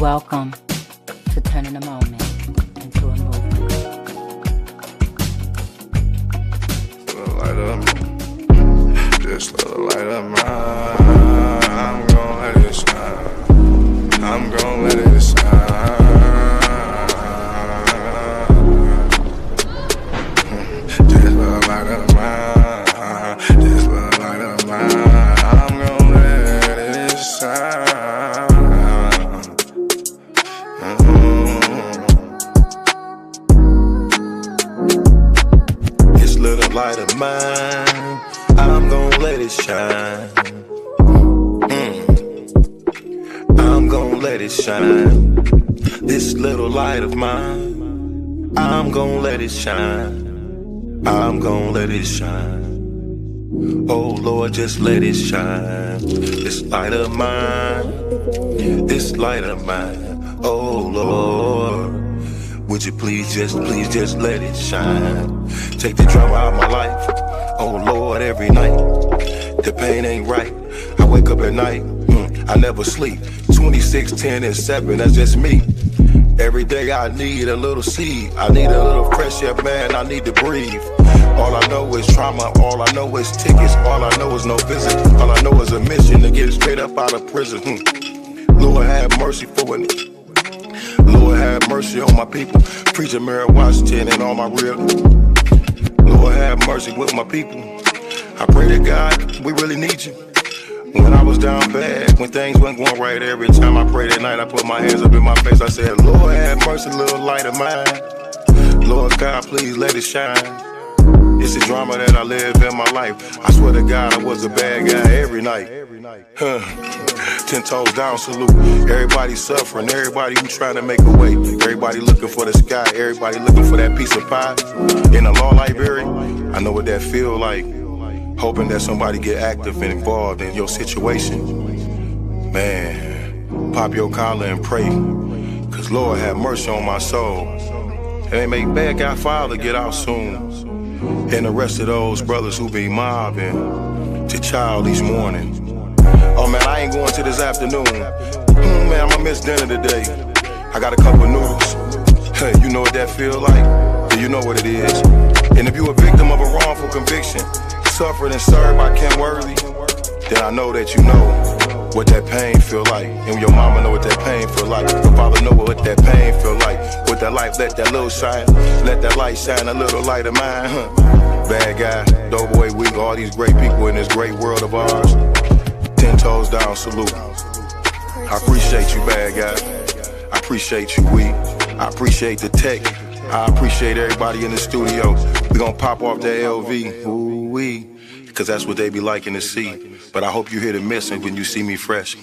Welcome to turning a moment into a movement. Light up, just let the light up mine. I'm gon' let it shine. I'm gon' let it shine. Just let the light up mine. Just let the light up mine. I'm gon' let it shine. This little light of mine, I'm gon' let it shine. I'm I'm gonna let it shine. This little light of mine, I'm gonna let it shine. I'm gonna let it shine. Oh Lord, just let it shine. This light of mine, this light of mine. Oh Lord, would you please just let it shine. Take the drama out of my life. Oh Lord, every night the pain ain't right. I wake up at night, I never sleep. 26, 10, and 7, that's just me. Every day I need a little seed. I need a little fresh air, man, I need to breathe. All I know is trauma, all I know is tickets. All I know is no visit. All I know is a mission to get straight up out of prison. Lord have mercy for it. Lord have mercy on my people. Preacher Mary Washington and all my real. Lord have mercy with my people. I pray to God, we really need you. When I was down bad, when things weren't going right, every time I prayed at night, I put my hands up in my face. I said, Lord have mercy, little light of mine. Lord God, please let it shine. It's the drama that I live in my life. I swear to God, I was a bad guy every night. 10 toes down, salute. Everybody suffering, everybody who trying to make a way. Everybody looking for the sky, everybody looking for that piece of pie. In a law library, I know what that feel like. Hoping that somebody get active and involved in your situation. Man, pop your collar and pray. Cause Lord have mercy on my soul. And they make bad guy father get out soon. And the rest of those brothers who be mobbing to child each morning. Oh man, I ain't going to this afternoon. Man, I'ma miss dinner today. I got a couple noodles. Hey, you know what that feel like? Yeah, you know what it is. And if you a victim of a wrongful conviction, suffered and served by Ken Worthy, then I know that you know what that pain feel like. And your mama know what that pain feel like. Your father know what that pain feel like. With that light, let that little shine. Let that light shine, a little light of mine. Bad guy, doughboy, weak, all these great people in this great world of ours. 10 toes down, salute. I appreciate you, bad guy. I appreciate you, weak. I appreciate the tech. I appreciate everybody in the studio. We gonna pop off that LV, ooh-wee, cause that's what they be liking to see. But I hope you hear the missing when you see me fresh.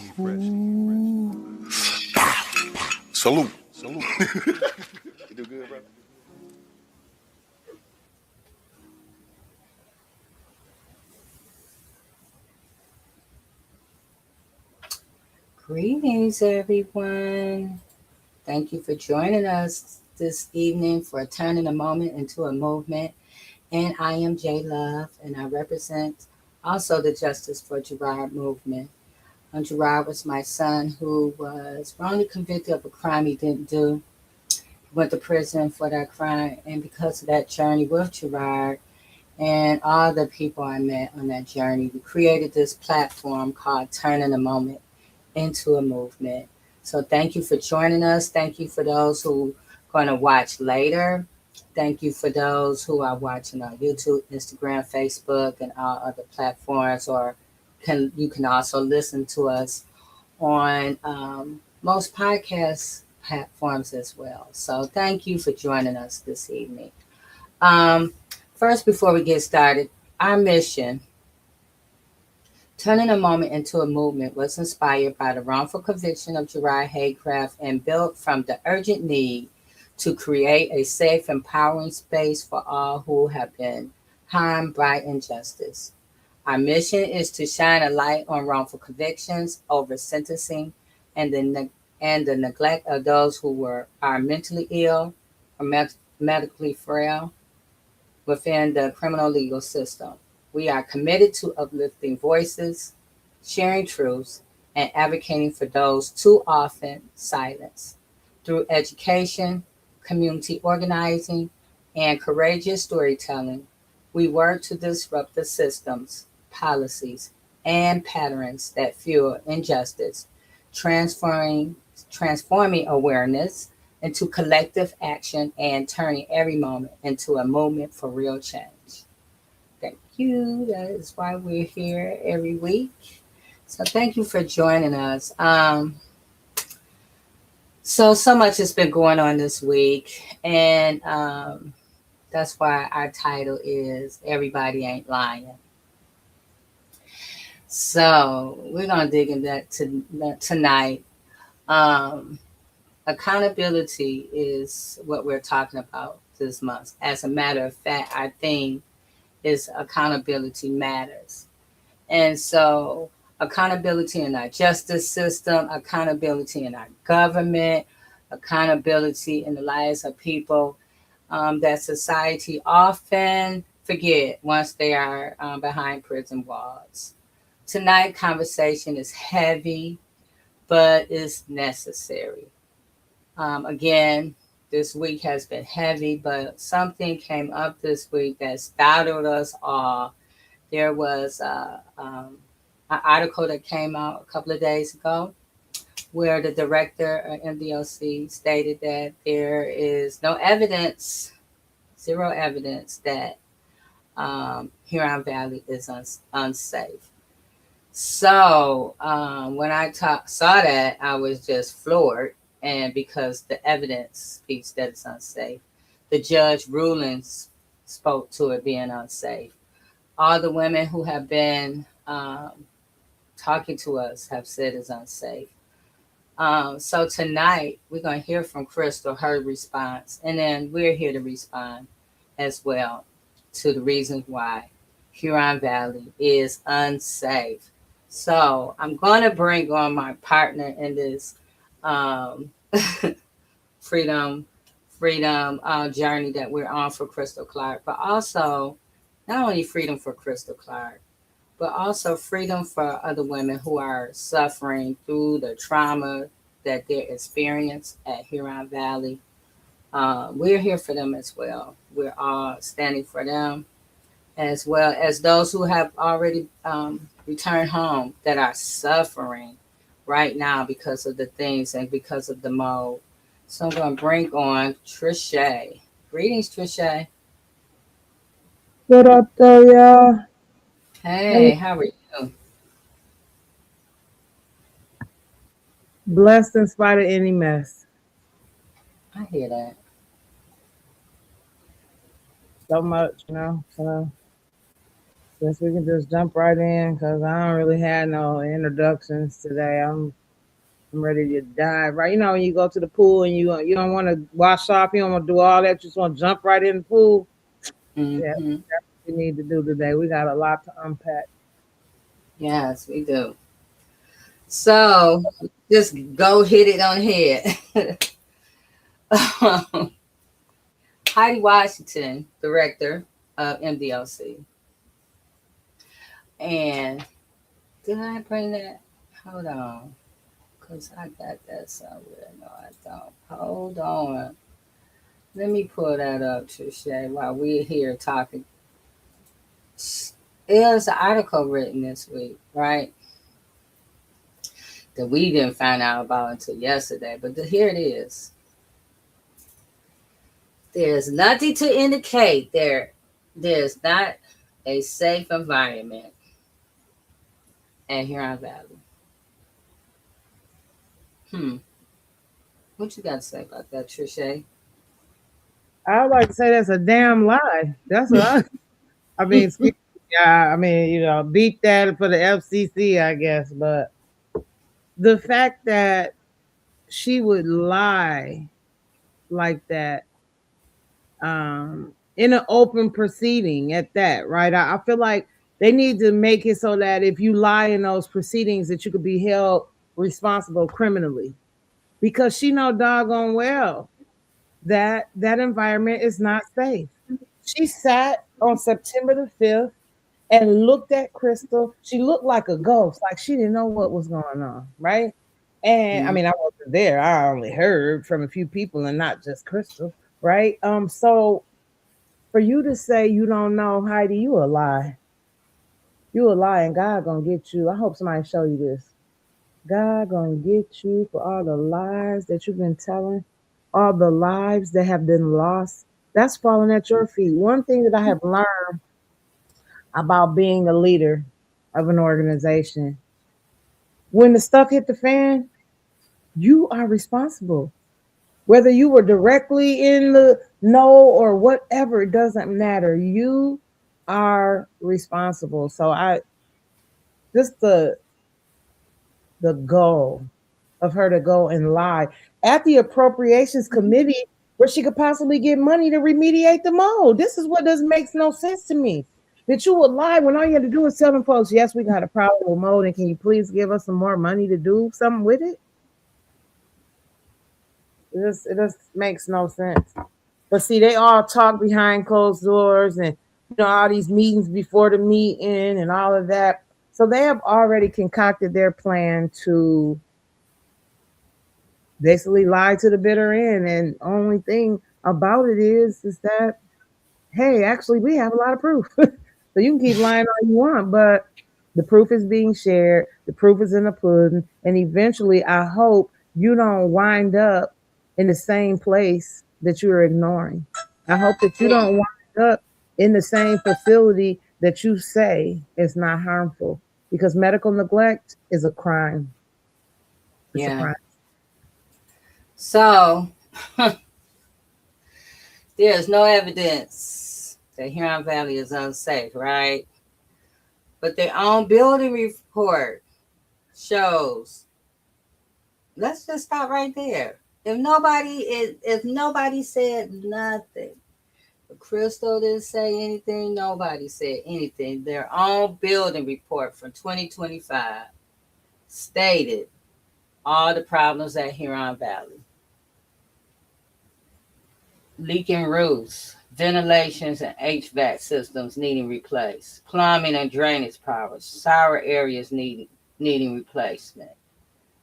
Salute. You do good, bro? Greetings, everyone. Thank you for joining us this evening for turning a moment into a movement. And I am J Love, and I represent also the Justice for Gerard movement. Gerard was my son who was wrongly convicted of a crime he didn't do. He went to prison for that crime, and because of that journey with Gerard and all the people I met on that journey, we created this platform called Turning a Moment into a Movement. So thank you for joining us. Thank you for those who are going to watch later. Thank you for those who are watching on YouTube, Instagram, Facebook, and all other platforms. Or you can also listen to us on most podcast platforms as well. So thank you for joining us this evening. First, before we get started, our mission, Turning a Moment into a Movement, was inspired by the wrongful conviction of Gerard Haycraft and built from the urgent need to create a safe, empowering space for all who have been harmed by injustice. Our mission is to shine a light on wrongful convictions, over sentencing, and the neglect of those who are mentally ill or medically frail within the criminal legal system. We are committed to uplifting voices, sharing truths, and advocating for those too often silenced. Through education, community organizing, and courageous storytelling, we work to disrupt the systems, policies, and patterns that fuel injustice, transforming awareness into collective action and turning every moment into a movement for real change. Thank you. That is why we're here every week. So thank you for joining us. So much has been going on this week, and that's why our title is Everybody Ain't Lying. So we're going to dig into that tonight. Um, Accountability is what we're talking about this month. As a matter of fact, our theme is accountability matters. And so, accountability in our justice system, accountability in our government, accountability in the lives of people that society often forget once they are behind prison walls. Tonight, conversation is heavy, but it's necessary. Again, this week has been heavy, but something came up this week that startled us all. There was an article that came out a couple of days ago where the director of MDOC stated that there is no evidence, zero evidence, that Huron Valley is unsafe. So when I saw that, I was just floored. And because the evidence speaks that it's unsafe, the judge rulings spoke to it being unsafe. All the women who have been talking to us have said it's unsafe. So tonight we're going to hear from Krystal, her response, and then we're here to respond as well to the reasons why Huron Valley is unsafe. So I'm going to bring on my partner in this um, freedom journey that we're on for Krystal Clark, but also not only freedom for Krystal Clark, but also freedom for other women who are suffering through the trauma that they experience at Huron Valley. We're here for them as well. We're all standing for them, as well as those who have already returned home that are suffering right now because of the things and because of the mold. So I'm going to bring on Trische. Greetings, Trische. What up, though, y'all? Hey, how are you? Blessed in spite of any mess. I hear that. So much, you know. So guess we can just jump right in because I don't really have no introductions today. I'm ready to dive right. You know, when you go to the pool and you don't want to wash off, you don't want to do all that. You just want to jump right in the pool. Yeah, Mm-hmm. that's what we need to do today. We got a lot to unpack. Yes, we do. So just go hit it on head. Heidi Washington, director of MDLC. And did I bring that? Hold on. Because I got that somewhere. No, I don't. Hold on. Let me pull that up, Trisha, while we're here talking. There's an article written this week, right? That we didn't find out about until yesterday. But here it is. There's nothing to indicate there's not a safe environment at Huron Valley. What you got to say about that, Trisha? I would like to say that's a damn lie. That's what I mean, yeah, I mean, you know, beat that for the FCC, I guess. But the fact that she would lie like that in an open proceeding at that, right? I feel like they need to make it so that if you lie in those proceedings that you could be held responsible criminally, because she know doggone well that that environment is not safe. She sat on September the 5th and looked at Krystal. She looked like a ghost, like she didn't know what was going on, right? And I mean, I wasn't there. I only heard from a few people and not just Krystal, right? So for you to say you don't know, Heidi, you a lie. You a lie, and God gonna get you. I hope somebody show you this. God gonna get you for all the lies that you've been telling, all the lives that have been lost. That's falling at your feet. One thing that I have learned about being a leader of an organization, when the stuff hit the fan, you are responsible. Whether you were directly in the know or whatever, it doesn't matter. You are responsible. So I just the goal of her to go and lie at the appropriations committee where she could possibly get money to remediate the mold. This is what doesn't makes no sense to me. That you would lie when all you had to do is tell them folks, yes, we got a problem with mold, and can you please give us some more money to do something with it? It just makes no sense. But see, they all talk behind closed doors and all these meetings before the meeting and all of that. So they have already concocted their plan to basically lie to the bitter end. And only thing about it is that, hey, actually we have a lot of proof. So you can keep lying all you want, but the proof is being shared, the proof is in the pudding, and eventually I hope you don't wind up in the same place that you're ignoring. I hope that you don't wind up in the same facility that you say is not harmful, because medical neglect is a crime. It's a Yeah. crime. So there's no evidence that Huron Valley is unsafe, right? But their own building report shows. Let's just stop right there. If nobody said nothing, if Krystal didn't say anything, nobody said anything. Their own building report from 2025 stated all the problems at Huron Valley. Leaking roofs, ventilations and HVAC systems needing replaced, plumbing and drainage powers, sour areas needing replacement,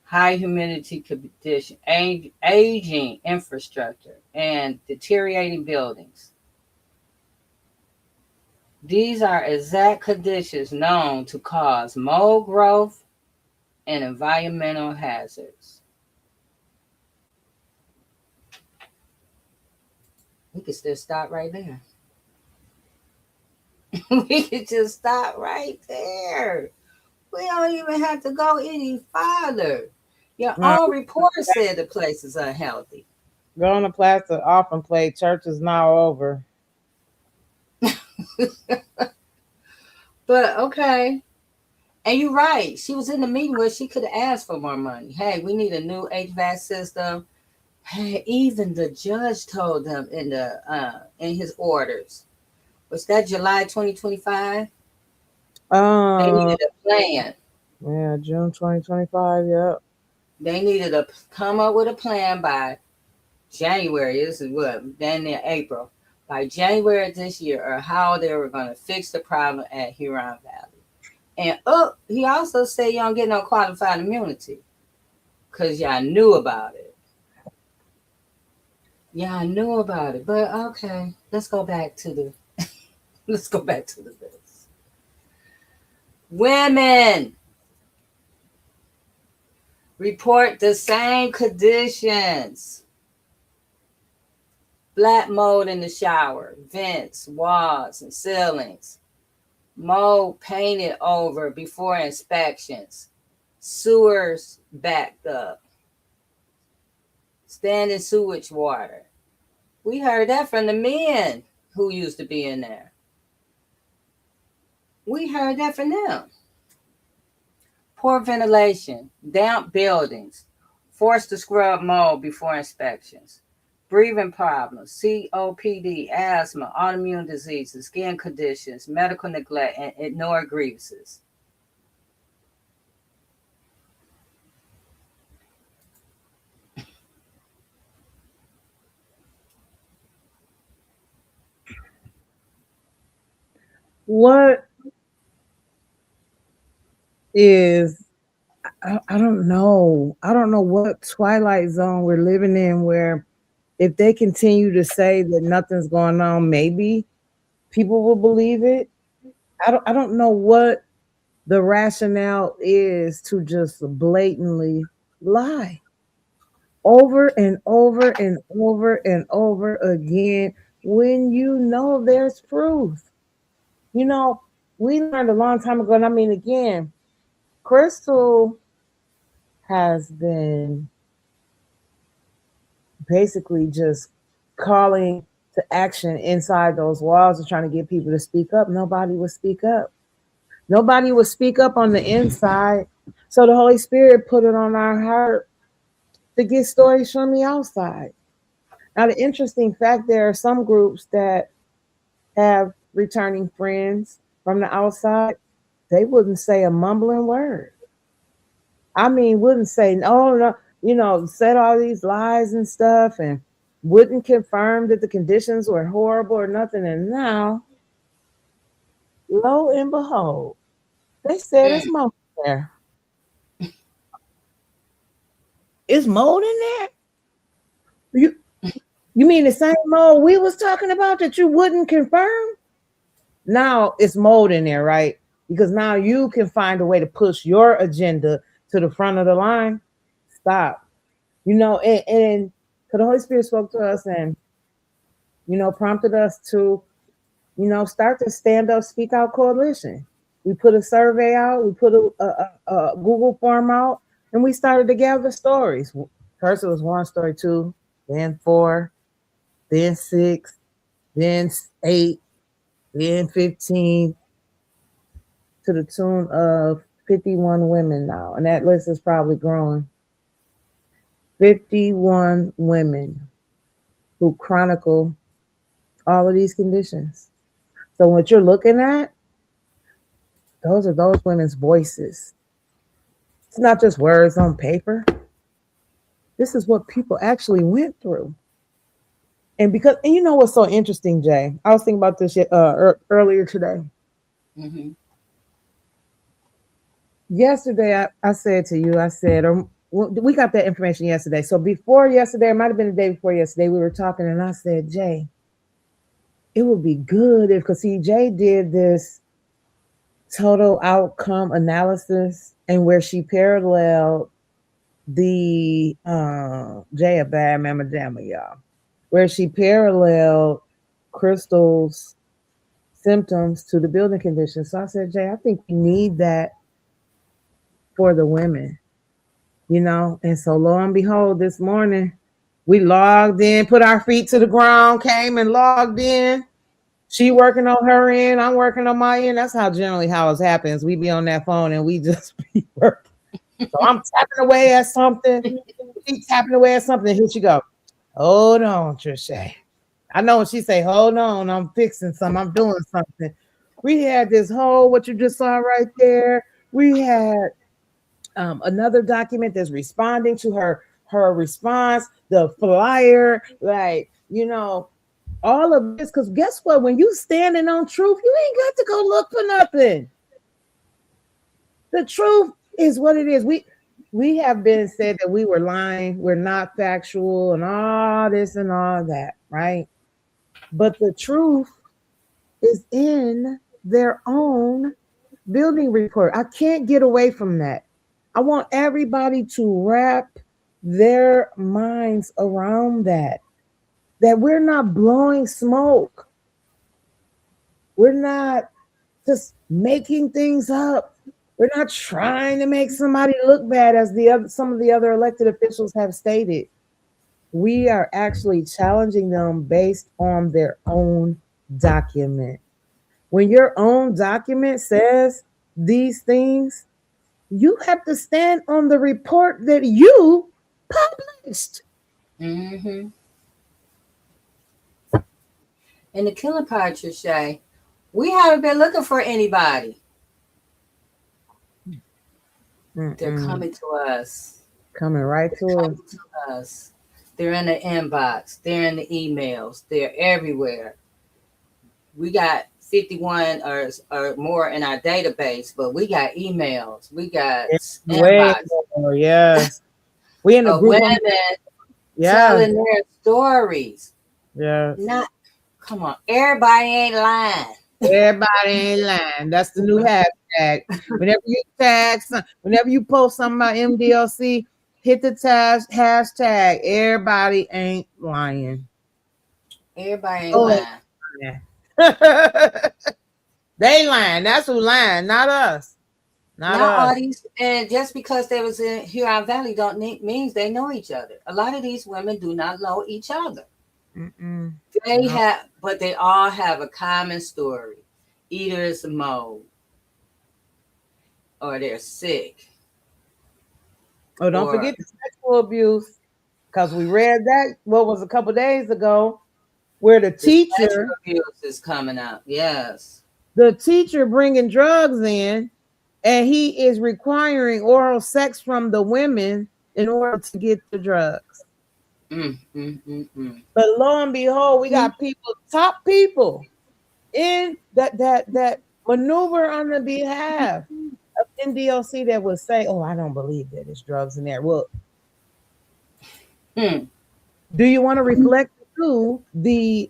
high humidity condition, aging infrastructure, and deteriorating buildings. These are exact conditions known to cause mold growth and environmental hazards. We could still stop right there. We could just stop right there. We don't even have to go any farther. Your own report said the place is unhealthy. Going to plaster off and play church is now over. But okay. And you're right. She was in the meeting where she could have asked for more money. Hey, we need a new HVAC system. Hey, even the judge told them in his orders. Was that July 2025? They needed a plan. Yeah, June 2025, yeah. They needed to come up with a plan by January. This is what, then in April. By January of this year, or how they were going to fix the problem at Huron Valley. And he also said you don't get no qualified immunity because y'all knew about it. Yeah, I knew about it, but okay. Let's go back to the list. Women report the same conditions. Black mold in the shower, vents, walls, and ceilings. Mold painted over before inspections. Sewers backed up. Standing sewage water. We heard that from the men who used to be in there. We heard that from them. Poor ventilation, damp buildings, forced to scrub mold before inspections, breathing problems, COPD, asthma, autoimmune diseases, skin conditions, medical neglect, and ignored grievances. What is, I don't know. I don't know what twilight zone we're living in where if they continue to say that nothing's going on, maybe people will believe it. I don't know what the rationale is to just blatantly lie over and over and over and over again when you know there's proof. We learned a long time ago, and I mean, again, Krystal has been basically just calling to action inside those walls and trying to get people to speak up. Nobody would speak up. Nobody would speak up on the inside. So the Holy Spirit put it on our heart to get stories from the outside. Now, the interesting fact, there are some groups that have returning friends from the outside. They wouldn't say a mumbling word. I mean, wouldn't say no, no, said all these lies and stuff, and wouldn't confirm that the conditions were horrible or nothing. And now, lo and behold, they said it's Mm. mold there. Is mold in there? You you mean the same mold we was talking about that you wouldn't confirm? Now it's mold in there, right? Because now you can find a way to push your agenda to the front of the line. Stop. And so the Holy Spirit spoke to us and prompted us to start the Stand Up Speak Out coalition. We put a survey out, we put a Google form out, and we started to gather stories. First it was one story, two, then four, then six, then 8, then 15, to the tune of 51 women now. And that list is probably growing. 51 women who chronicle all of these conditions. So what you're looking at, those are those women's voices. It's not just words on paper. This is what people actually went through. And you know what's so interesting, Jay? I was thinking about this earlier today. Mm-hmm. Yesterday, I said to you, we got that information yesterday. So before yesterday, it might have been the day before yesterday, we were talking and I said, Jay, it would be good because Jay did this total outcome analysis and where she paralleled the Jay a bad mama jamma, y'all, where she paralleled Krystal's symptoms to the building conditions. So I said, Jay, I think we need that for the women, and so lo and behold, this morning we logged in, put our feet to the ground, came and logged in. She working on her end, I'm working on my end. That's generally how it happens. We be on that phone and we just be working. So I'm tapping away at something. She's tapping away at something. Here she go. Hold on, Trische. I know when she say, hold on, I'm fixing something. I'm doing something. We had this whole, what you just saw right there. We had another document that's responding to her response, the flyer, all of this. Because guess what? When you standing on truth, you ain't got to go look for nothing. The truth is what it is. We have been said that we were lying, we're not factual, and all this and all that, right? But the truth is in their own building report. I can't get away from that. I want everybody to wrap their minds around that we're not blowing smoke. We're not just making things up. We're not trying to make somebody look bad, as some of the other elected officials have stated. We are actually challenging them based on their own document. When your own document says these things, you have to stand on the report that you published. Mm-hmm. And the killing part, Trische, we haven't been looking for anybody. They're coming to us. Coming right to us. They're in the inbox. They're in the emails. They're everywhere. We got 51 or more in our database, but we got emails. We got inbox. Yes. We in the group women telling their stories. Yeah. Come on. Everybody ain't lying. Everybody ain't lying. That's the new hashtag. Whenever you post something about MDLC, hit the hashtag. Everybody ain't lying. Everybody ain't lying. Yeah. They lying. That's who lying, not us. Not us. All these, and just because they was in Huron Valley don't means they know each other. A lot of these women do not know each other. But they all have a common story. Either it's a mold, or they're sick. Oh, don't forget the sexual abuse. because we read that what was a couple days ago, where The sexual abuse is coming up. Yes. the teacher bringing drugs in, and he is requiring oral sex from the women in order to get the drugs. Mm, mm, mm, mm. But lo and behold, we got people, top people, in that maneuver on the behalf of NDOC that would say, "Oh, I don't believe that there's drugs in there." Well, Hmm. do you want to reflect to the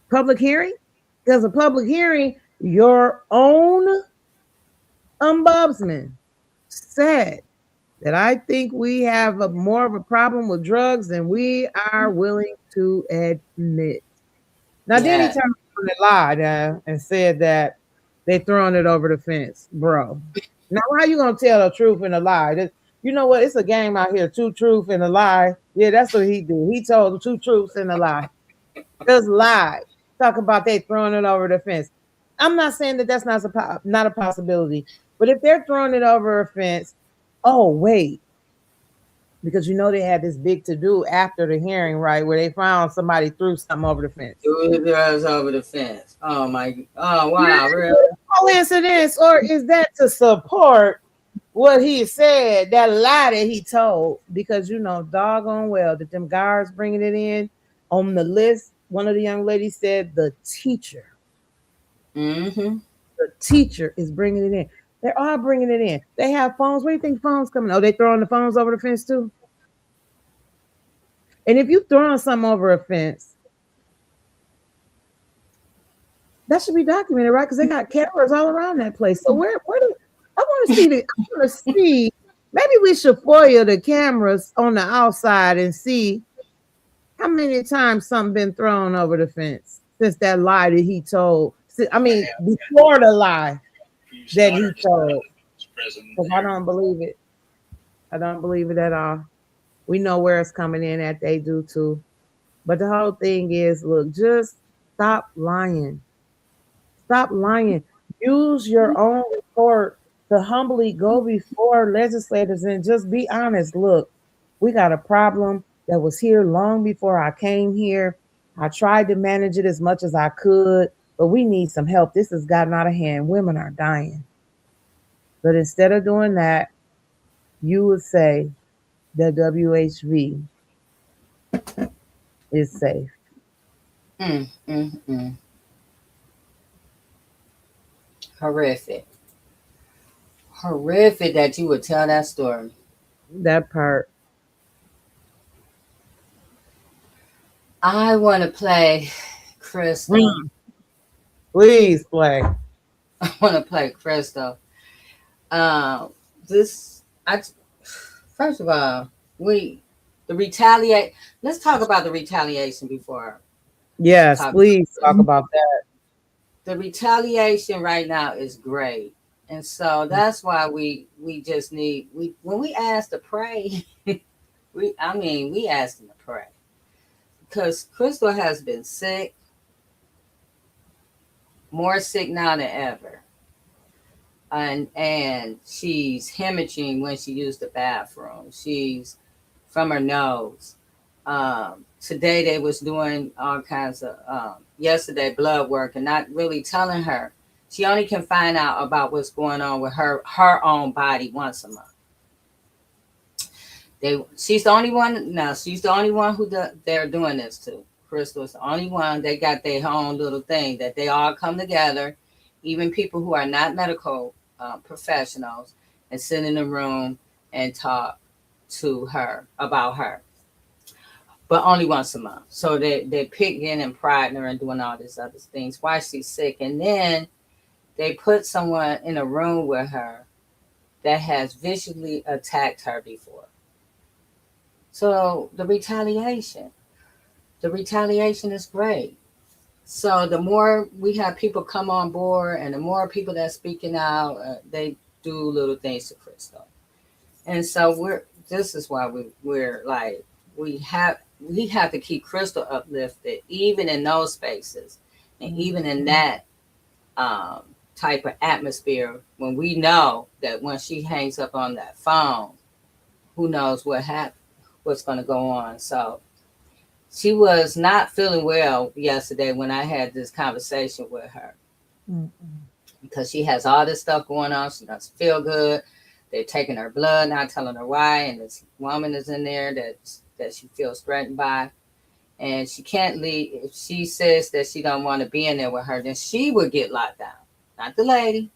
public hearing? Because a public hearing, your own ombudsman said that I think we have more of a problem with drugs than we are willing to admit. Now, then he Yeah. turned around and lied and said that they throwing it over the fence, bro. Now, how you gonna tell the truth and a lie? You know what? It's a game out here, two truth and a lie. Yeah, that's what he did. He told the two truths and a lie. Just lied. Talk about they throwing it over the fence. I'm not saying that that's not a possibility, but if they're throwing it over a fence, oh wait, because you know they had this big to do after the hearing, right, where they found somebody threw something over the fence. Threw the drugs over the fence. Oh my. Oh wow. Really? Coincidence, or is that to support what he said, that lie that he told? Because you know, doggone well that them guards bringing it in on the list. One of the young ladies said the teacher. Mm-hmm. The teacher is bringing it in. They're all bringing it in. They have phones. Where do you think phones coming? Oh, they throwing the phones over the fence too. And if you throwing something over a fence, that should be documented, right? Because they got cameras all around that place. So where do I want to see the? I want to see. Maybe we should FOIA the cameras on the outside and see how many times something been thrown over the fence since that lie that he told. I mean, before the lie that he told. Because I don't believe it. I don't believe it at all. We know where it's coming in at. They do too. But the whole thing is, look, just stop lying. Stop lying. Use your own report to humbly go before legislators and just be honest. Look, we got a problem that was here long before I came here. I tried to manage it as much as I could, but we need some help. This has gotten out of hand. Women are dying. But instead of doing that, you would say that WHV is safe. Mm, mm, mm. Horrific. Horrific that you would tell that story. That part. I want to play Krystal. Please play. I want to play Krystal. This, I first of all, the retaliate. Let's talk about the retaliation before. Yes, please talk about that. The retaliation right now is great, and so that's why we just need when we ask to pray, we ask them to pray because Krystal has been sick, more sick now than ever. And she's hemorrhaging when she used the bathroom. She's from her nose. Today they was doing all kinds of yesterday blood work and not really telling her. She only can find out about what's going on with her own body once a month. She's the only one. No, she's the only one they're doing this to. Krystal's the only one. They got their own little thing that they all come together, even people who are not medical professionals, and sit in a room and talk to her about her, but only once a month. So they picking and prodding her and doing all these other things while she's sick, and then they put someone in a room with her that has viciously attacked her before. So the retaliation is great. So the more we have people come on board and the more people that are speaking out, they do little things to Krystal. And so this is why we're like, we have to keep Krystal uplifted, even in those spaces and even in that type of atmosphere, when we know that when she hangs up on that phone, who knows what happened, what's going to go on. So she was not feeling well yesterday when I had this conversation with her. Mm-mm. Because she has all this stuff going on. She doesn't feel good. They're taking her blood, not telling her why. And this woman is in there that she feels threatened by. And she can't leave. If she says that she don't want to be in there with her, then she would get locked down. Not the lady.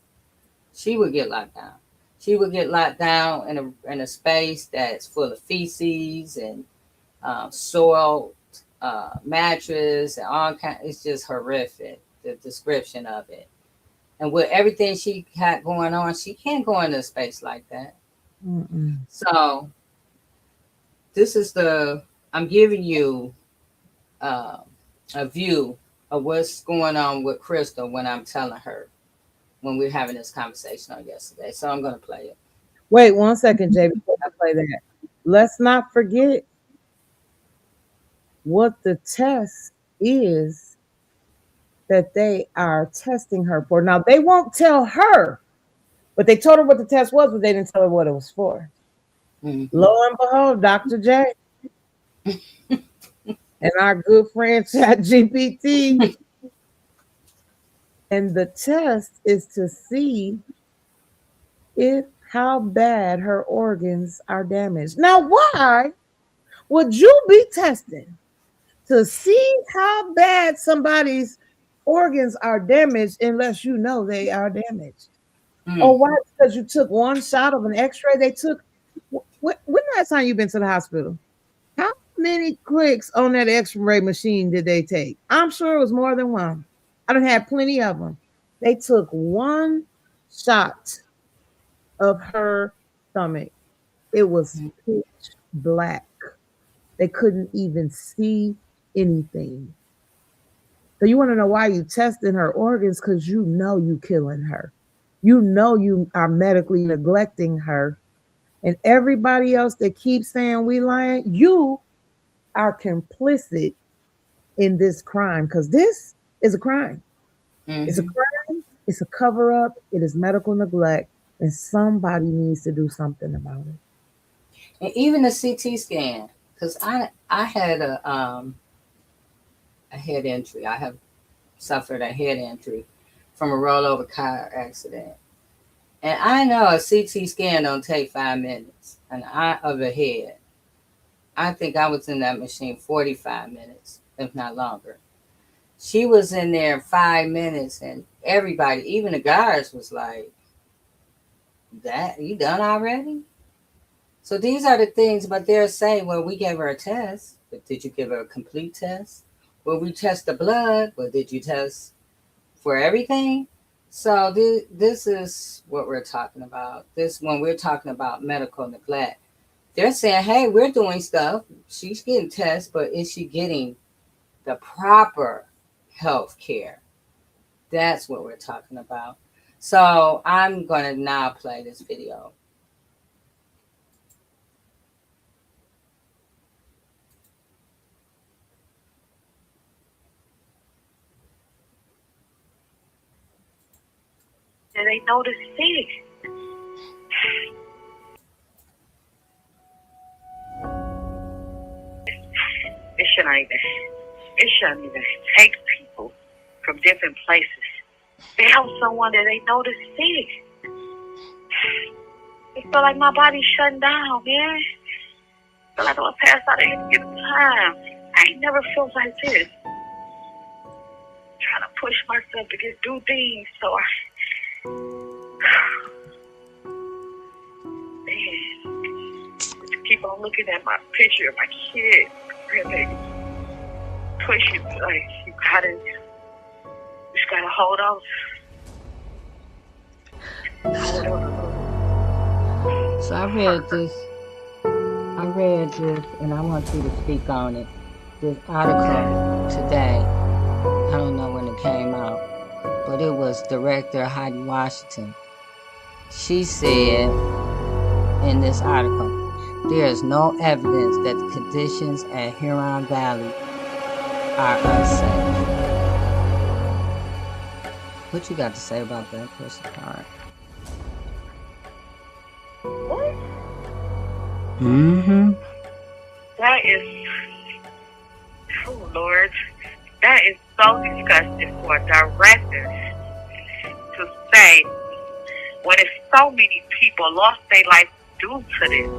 She would get locked down. She would get locked down in a space that's full of feces and soiled mattress and all kind. It's just horrific, the description of it. And with everything she had going on, she can't go into a space like that. Mm-mm. So this is I'm giving you a view of what's going on with Krystal when I'm telling her, when we're having this conversation on yesterday. So I'm going to play it. Wait 1 second, Jay, before I play that. Let's not forget what the test is that they are testing her for. Now, they won't tell her, but they told her what the test was, but they didn't tell her what it was for. Mm-hmm. Lo and behold, Dr. J and our good friend ChatGPT. And the test is to see how bad her organs are damaged. Now, why would you be testing to see how bad somebody's organs are damaged unless you know they are damaged? Or why? Because you took one shot of an x-ray. They took, when last time you've been to the hospital? How many clicks on that x-ray machine did they take? I'm sure it was more than one. I done had plenty of them. They took one shot of her stomach. It was pitch black. They couldn't even see anything. So you want to know why you testing her organs? Because you know you killing her. You know you are medically neglecting her. And everybody else that keeps saying we lying, you are complicit in this crime, because this is a crime. Mm-hmm. It's a crime. It's a cover-up. It is medical neglect. And somebody needs to do something about it. And even the CT scan, because I had a head injury. I have suffered a head injury from a rollover car accident. And I know a CT scan don't take 5 minutes of a head. I think I was in that machine 45 minutes, if not longer. She was in there 5 minutes, and everybody, even the guards, was like, "That you done already?" So these are the things, but they're saying, well, we gave her a test, but did you give her a complete test? Well, we test the blood, but did you test for everything? So this is what we're talking about. When we're talking about medical neglect, they're saying, hey, we're doing stuff. She's getting tests, but is she getting the proper health care? That's what we're talking about. So I'm going to now play this video. And they know the sick. It shouldn't even take people from different places. They have someone that they know the sick. It feel like my body's shutting down, man. I feel like I'm gonna pass out at any given time. I ain't never felt like this. Trying to push myself to do things, so man, just keep on looking at my picture of my kid, grandbaby. Push it, like you just gotta hold on. So I read this, and I want you to speak on it. This article today, I don't know when it came out, but it was Director Heidi Washington. She said in this article, there is no evidence that the conditions at Huron Valley are unsafe. What you got to say about that, Krystal Clark? What? Mm-hmm. That is, oh Lord, that is so disgusting for a director to say when it's so many people lost their life due to this.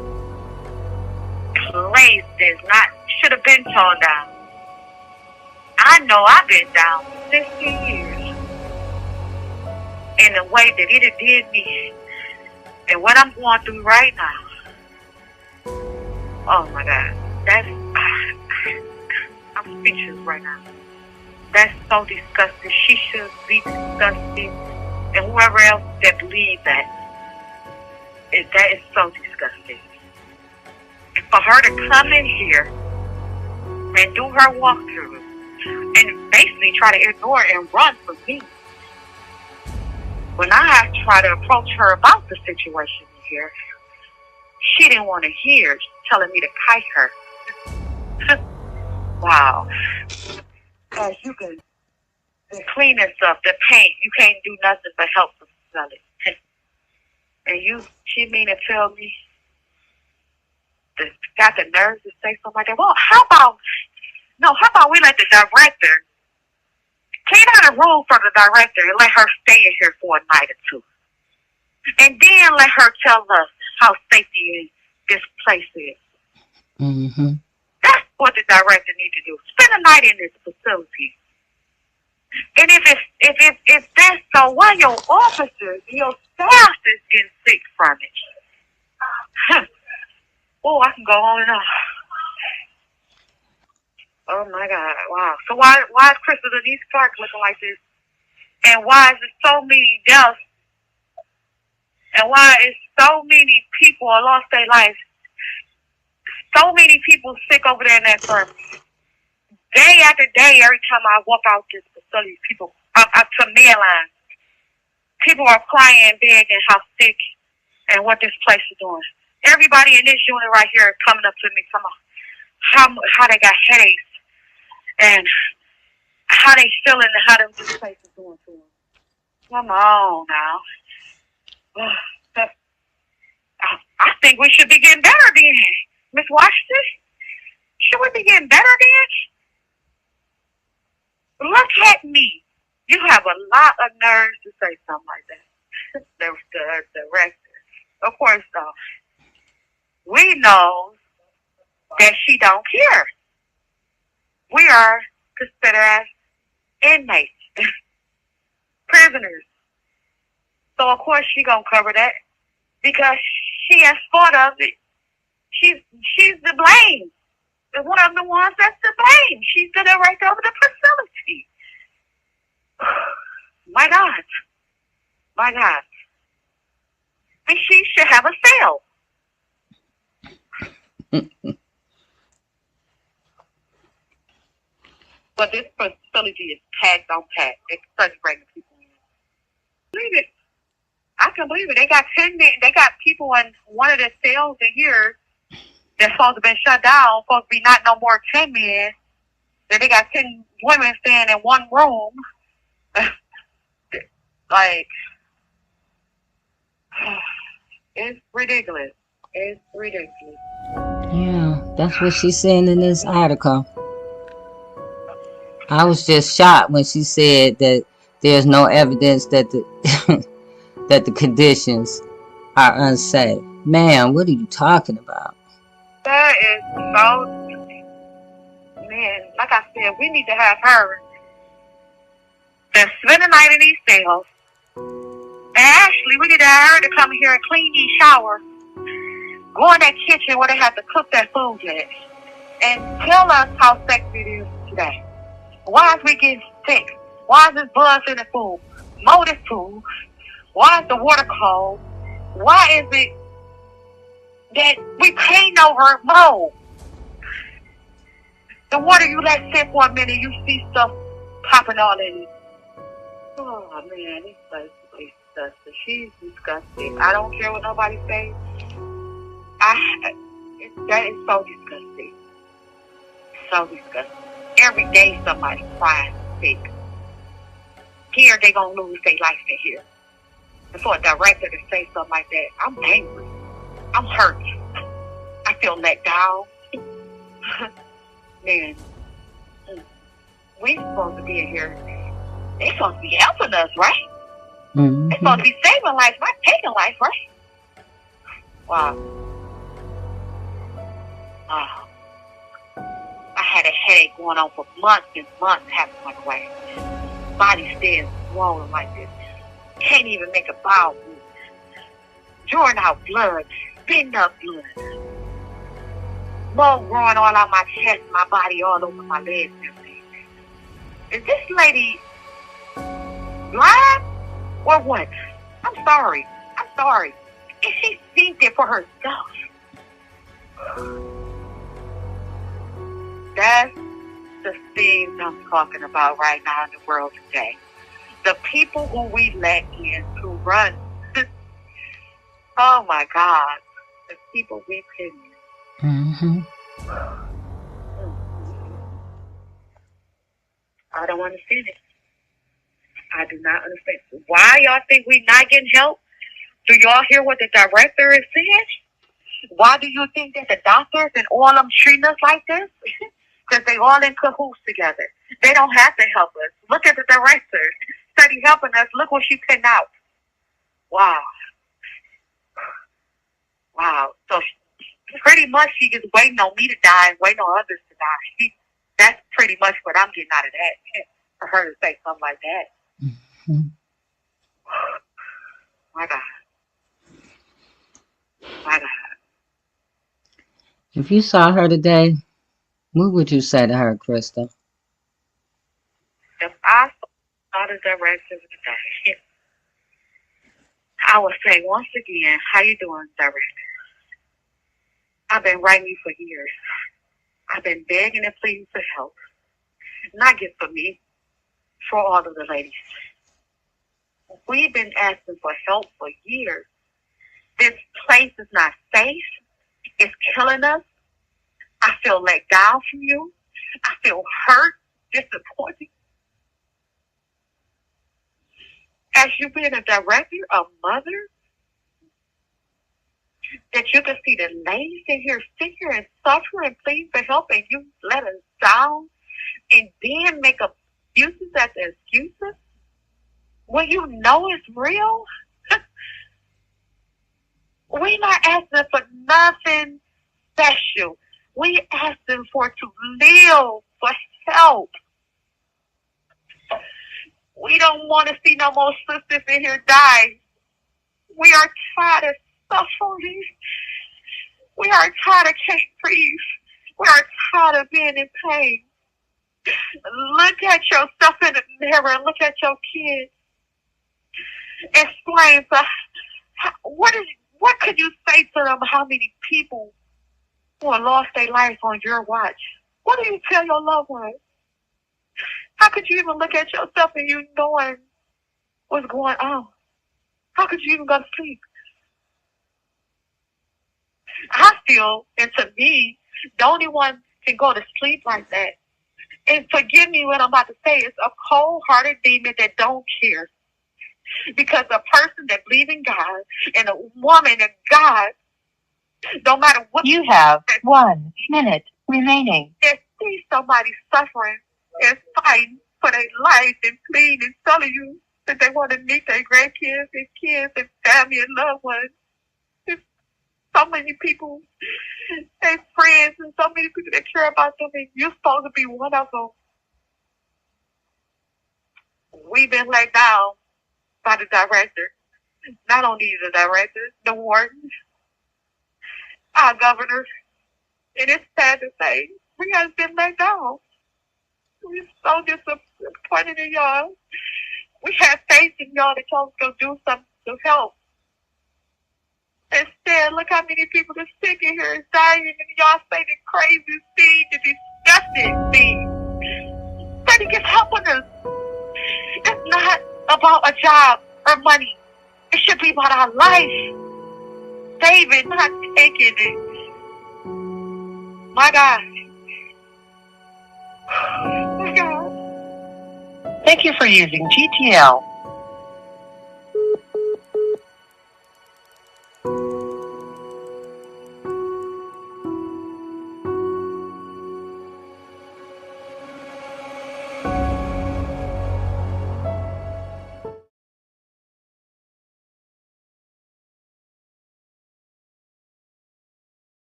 Place is not, should have been torn down. I know I've been down for 15 years. In the way that it did me and what I'm going through right now. Oh my God. That's, I'm speechless right now. That's so disgusting. She should be disgusted. And whoever else that believes that is so disgusting. And for her to come in here and do her walkthrough and basically try to ignore and run from me. When I tried to approach her about the situation here, she didn't want to hear, telling me to kite her. Wow. As you can, the cleaning stuff, the paint, you can't do nothing but help them smell it. And she mean to tell me, got the nerves to say something like that. Well, how about we let the director clean out a room for the director and let her stay in here for a night or two. And then let her tell us how safety this place is. Mm-hmm. That's what the director needs to do. Spend a night in this facility. And if that's so, why your officers, your staff is getting sick from it? Oh, I can go on and on. Oh my God! Wow. So why is Krystal Clark looking like this? And why is there so many deaths? And why is so many people lost their lives? So many people sick over there in that firm. Day after day, every time I walk out this facility, people up to midline. People are crying, begging how sick and what this place is doing. Everybody in this unit right here is coming up to me, talking about how they got headaches and how they feeling and how this place is doing to them. Come on now. I think we should be getting better then, Miss Washington. Should we be getting better then? Look at me. You have a lot of nerves to say something like that. the director. Of course, though. We know that she don't care. We are considered as inmates, prisoners. So of course she gonna cover that because she has thought of it. She's the blame. One of the ones that's to blame. She's the director of the facility. My God. My God. And she should have a cell. But this facility is packed on packed. They start bringing people in. Believe it. I can believe it. They got 10 men. They got people in one of the cells in here that's supposed to be shut down. Supposed to be not no more 10 men. Then they got 10 women staying in one room. Like, it's ridiculous. It's ridiculous. Yeah, that's what she's saying in this article. I was just shocked when she said that there's no evidence that the that the conditions are unsafe. Man, what are you talking about? That is so, man, like I said, we need to have her that spend the night in these cells. And actually, we need to have her to come here and clean these showers. Go in that kitchen where they have to cook that food at. And tell us how sexy it is today. Why is we getting sick? Why is this blood in the food? Molded food. Why is the water cold? Why is it that we paint over mold? The water you let sit for a minute, you see stuff popping all in it. Oh man, this place is disgusting. She's disgusting. I don't care what nobody says. That is so disgusting. So disgusting. Every day somebody cries sick. Here they gonna lose their life in here. And for a director to say something like that, I'm angry. I'm hurt. I feel let down. Man, we supposed to be in here. They supposed to be helping us, right? Mm-hmm. They supposed to be saving life, not taking life, right? Wow. Oh. I had a headache going on for months and months, having my way. Body stays swollen like this. Can't even make a bowel move. Drawing out blood, spitting up blood. Mold growing all out my chest, my body, all over my legs and everything. Is this lady blind or what? I'm sorry. Is she thinking for herself? That's the things I'm talking about right now in the world today. The people who we let in to run. Oh my God. The people we pity. Mm-hmm. I don't understand it. I do not understand. Why y'all think we not getting help? Do y'all hear what the director is saying? Why do you think that the doctors and all of them treating us like this? Because they all in cahoots together. They don't have to help us. Look at the director. Study helping us. Look what she putting out. Wow. So pretty much she is waiting on me to die and waiting on others to die. That's pretty much what I'm getting out of that. For her to say something like that. Mm-hmm. My God. If you saw her today, what would you say to her, Krystal? If I saw the director today, I would say once again, how you doing, director? I've been writing you for years. I've been begging and pleading for help. Not just for me, for all of the ladies. We've been asking for help for years. This place is not safe. It's killing us. I feel let down from you. I feel hurt, disappointed. As you being a director, a mother, that you can see the ladies in here sit here and suffer and plead for help, and you let us down and then make excuses after excuses when you know it's real. We're not asking for nothing special. We asking for to live, for help. We don't want to see no more sisters in here die. We are tired of suffering. We are tired of can't breathe. We are tired of being in pain. Look at yourself in the mirror. Look at your kids. Explain what could you say to them? How many people who have lost their lives on your watch? What do you tell your loved ones? How could you even look at yourself and you knowing what's going on? How could you even go to sleep? I feel, and to me, the only one can go to sleep like that. And forgive me what I'm about to say, it's a cold-hearted demon that don't care. Because a person that believes in God and a woman in God, no matter what you have 1 minute remaining. They see somebody suffering and fighting for their life and pleading and telling you that they want to meet their grandkids and kids and family and loved ones. There's so many people, their friends, and so many people that care about them, and you're supposed to be one of them. We've been let down by the director. Not only the director, the warden, our governor. And it's sad to say, we have been let down. We're so disappointed in y'all. We have faith in y'all that y'all going to do something to help. Instead, look how many people are sick in here and dying, and y'all say the crazy thing, the disgusting thing. Somebody gets helping us. It's not about a job or money. It should be about our life. David, not taking it. My God. My God. Thank you for using GTL.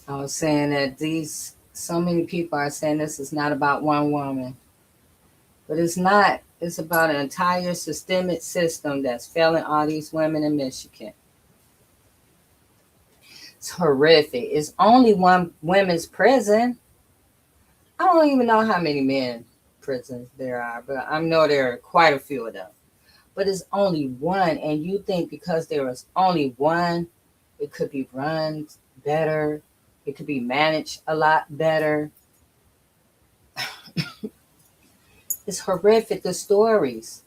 I was saying that so many people are saying this is not about one woman, but it's not. It's about an entire systemic system that's failing all these women in Michigan. It's horrific. It's only one women's prison. I don't even know how many men prisons there are, but I know there are quite a few of them. But it's only one, and you think because there is only one, it could be run better, it could be managed a lot better. It's horrific. The stories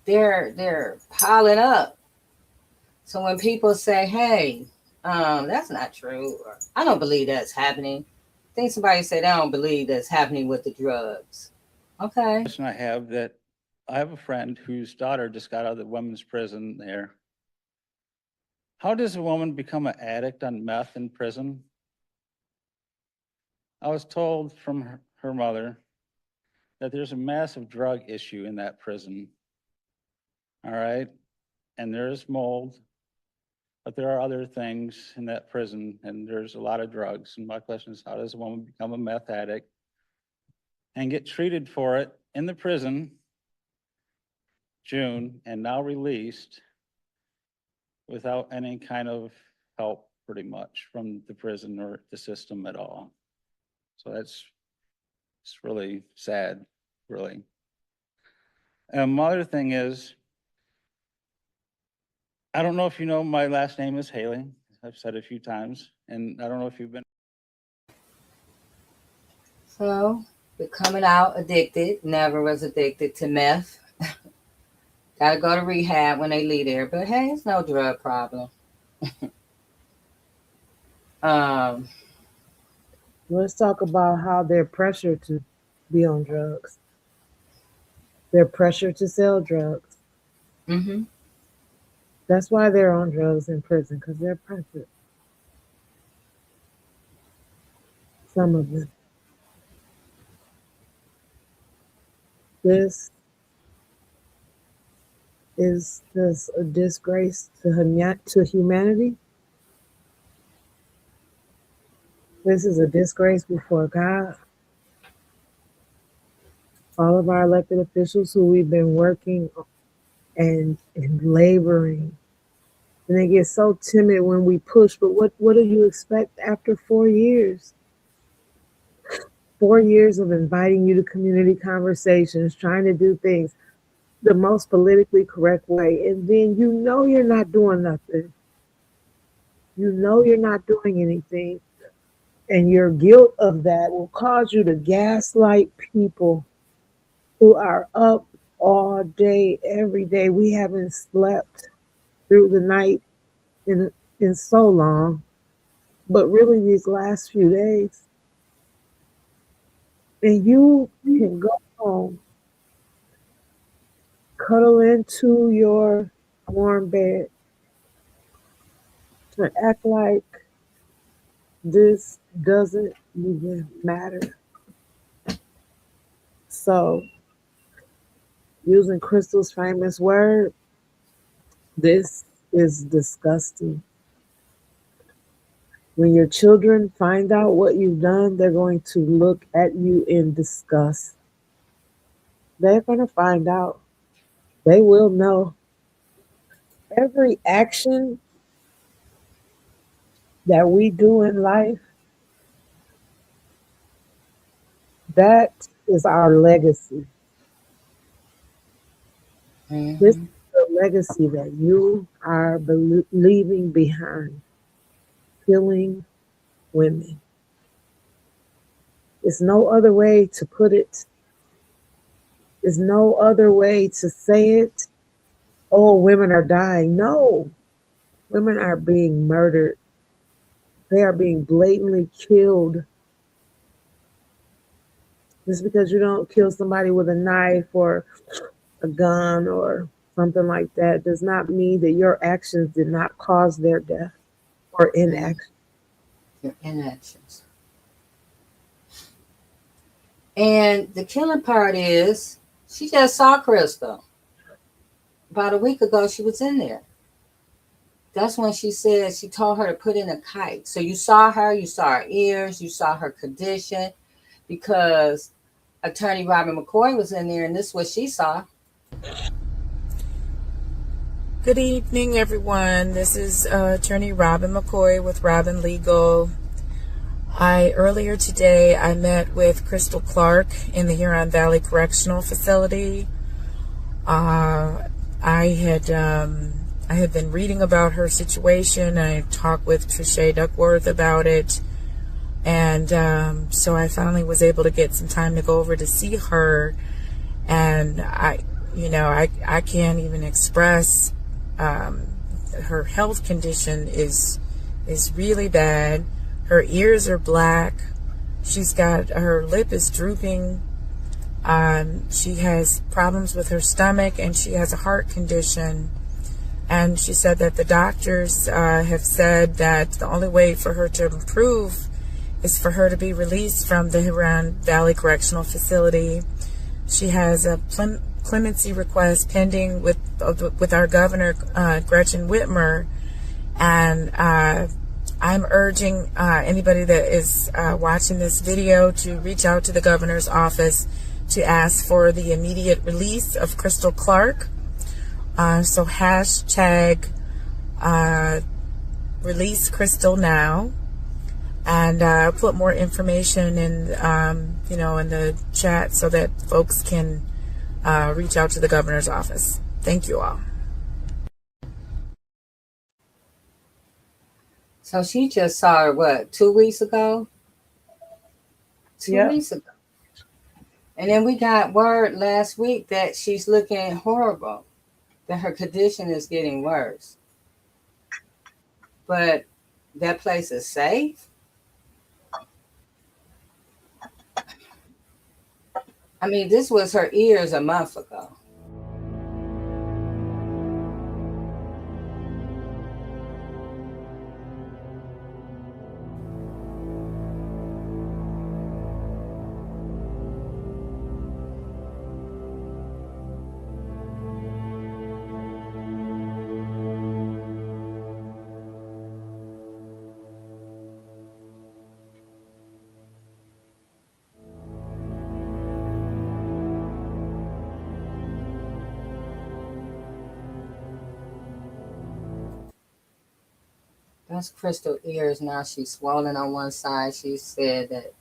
they're piling up. So when people say, "Hey, that's not true," or "I don't believe that's happening," I think somebody said, "I don't believe that's happening with the drugs." Okay. Question I have that I have a friend whose daughter just got out of the women's prison there. How does a woman become an addict on meth in prison? I was told from her mother that there's a massive drug issue in that prison. All right. And there's mold, but there are other things in that prison, and there's a lot of drugs. And my question is, how does a woman become a meth addict and get treated for it in the prison, June, and now released without any kind of help, pretty much, from the prison or the system at all? So it's really sad, really. My other thing is, I don't know if you know, my last name is Haley. I've said it a few times, and I don't know if you've been. So becoming out addicted, never was addicted to meth. Gotta go to rehab when they leave there. But hey, it's no drug problem. um, Let's talk about how they're pressured to be on drugs. They're pressured to sell drugs. mm-hmm. That's why they're on drugs in prison, because they're pressured. Some of them. This is this a disgrace to humanity? This is a disgrace before God. All of our elected officials who we've been working and laboring. And they get so timid when we push, but what do you expect after 4 years? 4 years of inviting you to community conversations, trying to do things the most politically correct way, and then you know you're not doing nothing. You know you're not doing anything, and your guilt of that will cause you to gaslight people who are up all day, every day. We haven't slept through the night in so long, but really these last few days. And you can go home, cuddle into your warm bed, to act like this doesn't even matter. So, using Krystal's famous word, this is disgusting. When your children find out what you've done, they're going to look at you in disgust. They're going to find out. They will know. Every action that we do in life, that is our legacy. Mm-hmm. This is the legacy that you are leaving behind. Killing women. There's no other way to put it. There's no other way to say it. Oh, women are dying. No, women are being murdered. They are being blatantly killed. Just because you don't kill somebody with a knife or a gun or something like that does not mean that your actions did not cause their death or inaction. Your inactions. And the killing part is, she just saw Krystal. About a week ago, she was in there. That's when she said she told her to put in a kite. So you saw her, you saw her ears, you saw her condition, because Attorney Robin McCoy was in there, and this is what she saw. Good evening, everyone. This is Attorney Robin McCoy with Robin Legal. Earlier today, I met with Krystal Clark in the Huron Valley Correctional Facility. I had been reading about her situation. I talked with Trische Duckworth about it, and so I finally was able to get some time to go over to see her. And I can't even express. Her health condition is really bad. Her ears are black. Her lip is drooping. She has problems with her stomach, and she has a heart condition. And she said that the doctors have said that the only way for her to improve is for her to be released from the Huron Valley Correctional Facility. She has a clemency request pending with our governor, Gretchen Whitmer, and I'm urging anybody that is watching this video to reach out to the governor's office to ask for the immediate release of Krystal Clark. So hashtag release Krystal now, and put more information in in the chat so that folks can reach out to the governor's office. Thank you all. So she just saw her, what, 2 weeks ago? Two weeks ago. And then we got word last week that she's looking horrible, that her condition is getting worse. But that place is safe? I mean, this was her ears a month ago. That's Krystal ears now. She's swollen on one side. She said that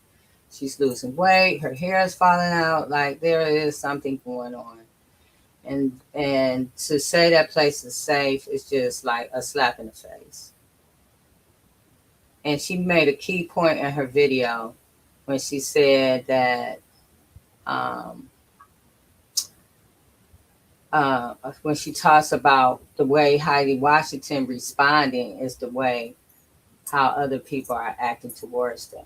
she's losing weight. Her hair is falling out. Like there is something going on. And to say that place is safe is just like a slap in the face. And she made a key point in her video when she said that when she talks about the way Heidi Washington responding is the way how other people are acting towards them.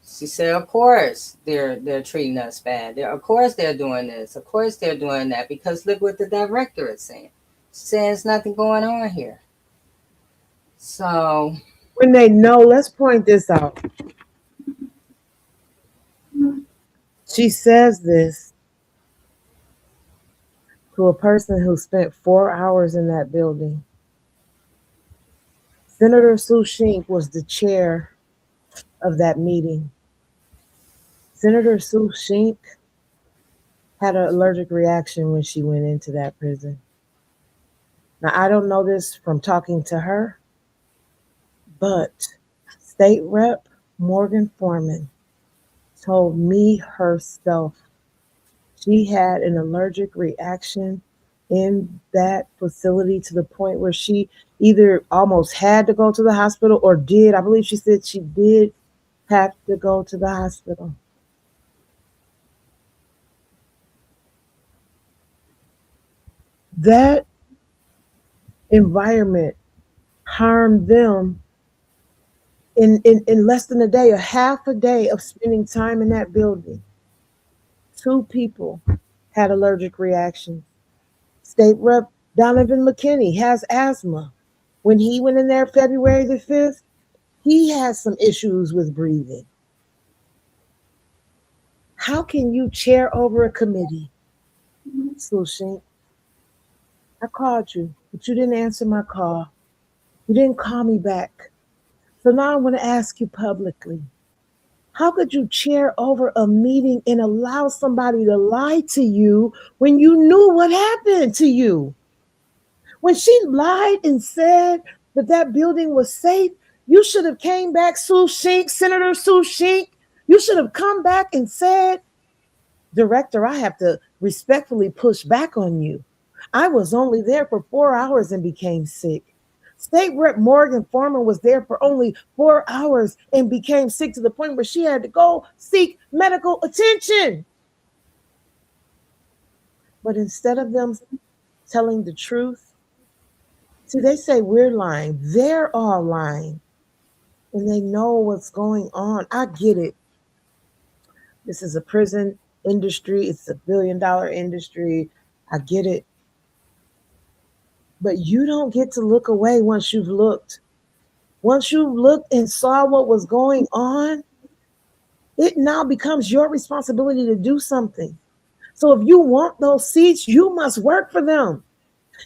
She said, of course they're treating us bad. Of course they're doing this. Of course they're doing that, because look what the director is saying. She's saying there's nothing going on here. So when they know, let's point this out. She says this to a person who spent 4 hours in that building. Senator Sue Shink was the chair of that meeting. Senator Sue Shink had an allergic reaction when she went into that prison. Now, I don't know this from talking to her, but State Rep Morgan Foreman told me herself she had an allergic reaction in that facility to the point where she either almost had to go to the hospital or did. I believe she said she did have to go to the hospital. That environment harmed them in less than a day, a half a day of spending time in that building. 2 people had allergic reactions. State Rep Donovan McKinney has asthma. When he went in there February the 5th, he has some issues with breathing. How can you chair over a committee? Sue Shink, I called you, but you didn't answer my call. You didn't call me back. So now I want to ask you publicly, how could you chair over a meeting and allow somebody to lie to you when you knew what happened to you? When she lied and said that that building was safe, you should have came back, Sue Shink, Senator Sue Shink. You should have come back and said, Director, I have to respectfully push back on you. I was only there for 4 hours and became sick. State Rep Morgan Foreman was there for only 4 hours and became sick to the point where she had to go seek medical attention. But instead of them telling the truth, see, they say we're lying. They're all lying. And they know what's going on. I get it. This is a prison industry. It's a billion-dollar industry. I get it. But you don't get to look away once you've looked. Once you looked and saw what was going on, it now becomes your responsibility to do something. So if you want those seats, you must work for them.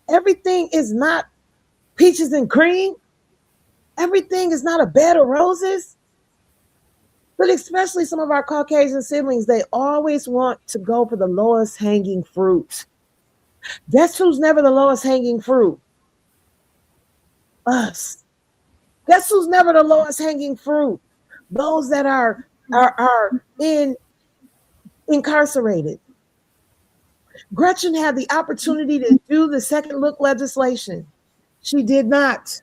Everything is not peaches and cream. Everything is not a bed of roses. But especially some of our Caucasian siblings, they always want to go for the lowest hanging fruit. Guess who's never the lowest hanging fruit? Us. Guess who's never the lowest hanging fruit? Those that are incarcerated. Gretchen had the opportunity to do the second look legislation. She did not.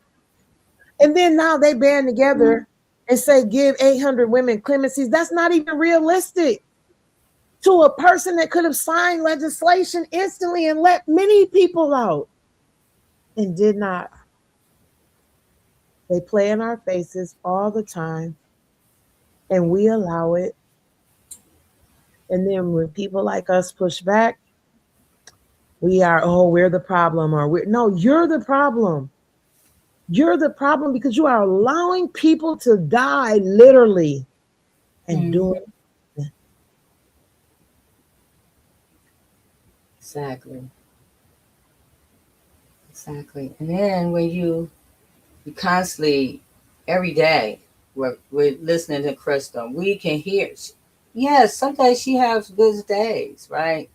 And then now they band together and say give 800 women clemencies. That's not even realistic to a person that could have signed legislation instantly and let many people out and did not. They play in our faces all the time and we allow it. And then when people like us push back, we're the problem, or no, you're the problem. You're the problem because you are allowing people to die literally and doing it. Exactly. And then when you constantly, every day, we're listening to Krystal, we can hear, yes, sometimes she has good days, right?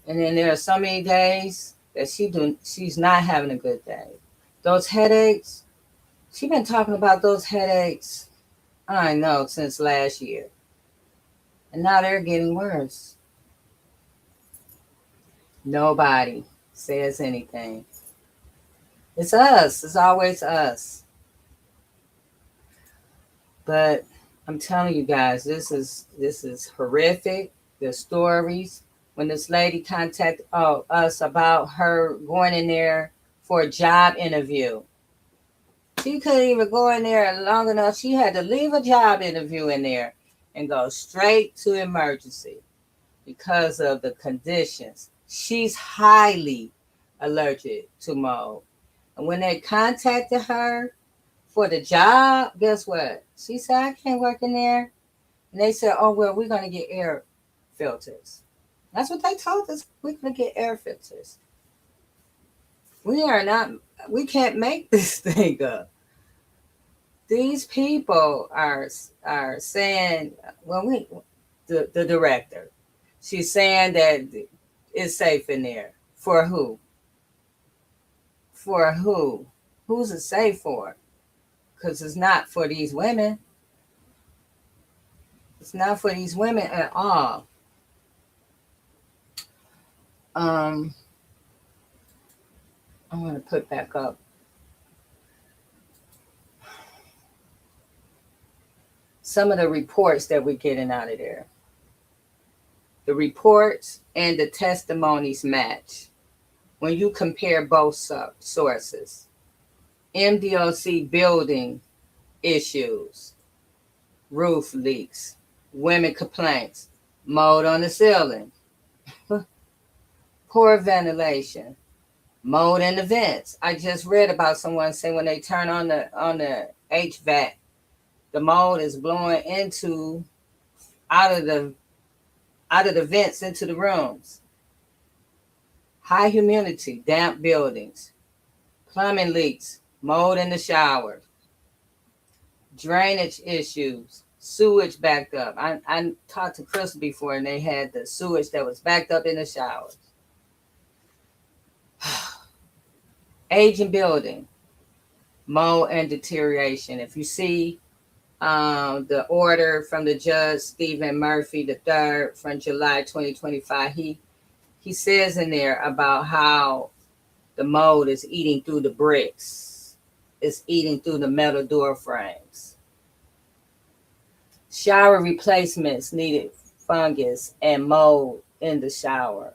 And then there are so many days that she's not having a good day. Those headaches, she's been talking about those headaches, I know, since last year. And now they're getting worse. Nobody says anything. It's us. It's always us. But I'm telling you guys, this is horrific. The stories. When this lady contacted us about her going in there for a job interview. She couldn't even go in there long enough. She had to leave a job interview in there and go straight to emergency because of the conditions. She's highly allergic to mold. And when they contacted her for the job, guess what? She said, I can't work in there. And they said, oh, well, we're going to get air filters. That's what they told us. We're going to get air filters. We can't make this thing up. These people are saying, the director, she's saying that it's safe in there. For who? For who? Who's it safe for? Because it's not for these women. It's not for these women at all. I'm going to put back up. Some of the reports that we're getting out of there. The reports and the testimonies match. When you compare both sources. MDOC building issues, roof leaks, women complaints, mold on the ceiling, poor ventilation, mold in the vents. I just read about someone saying when they turn on the HVAC, the mold is blowing out of the vents into the rooms. High humidity, damp buildings, plumbing leaks, mold in the shower, drainage issues, sewage backed up. I talked to Krystal before, and they had the sewage that was backed up in the showers. Aging building, mold and deterioration. If you see the order from the judge Stephen Murphy III from July 2025, he says in there about how the mold is eating through the bricks, it's eating through the metal door frames. Shower replacements needed fungus and mold in the shower.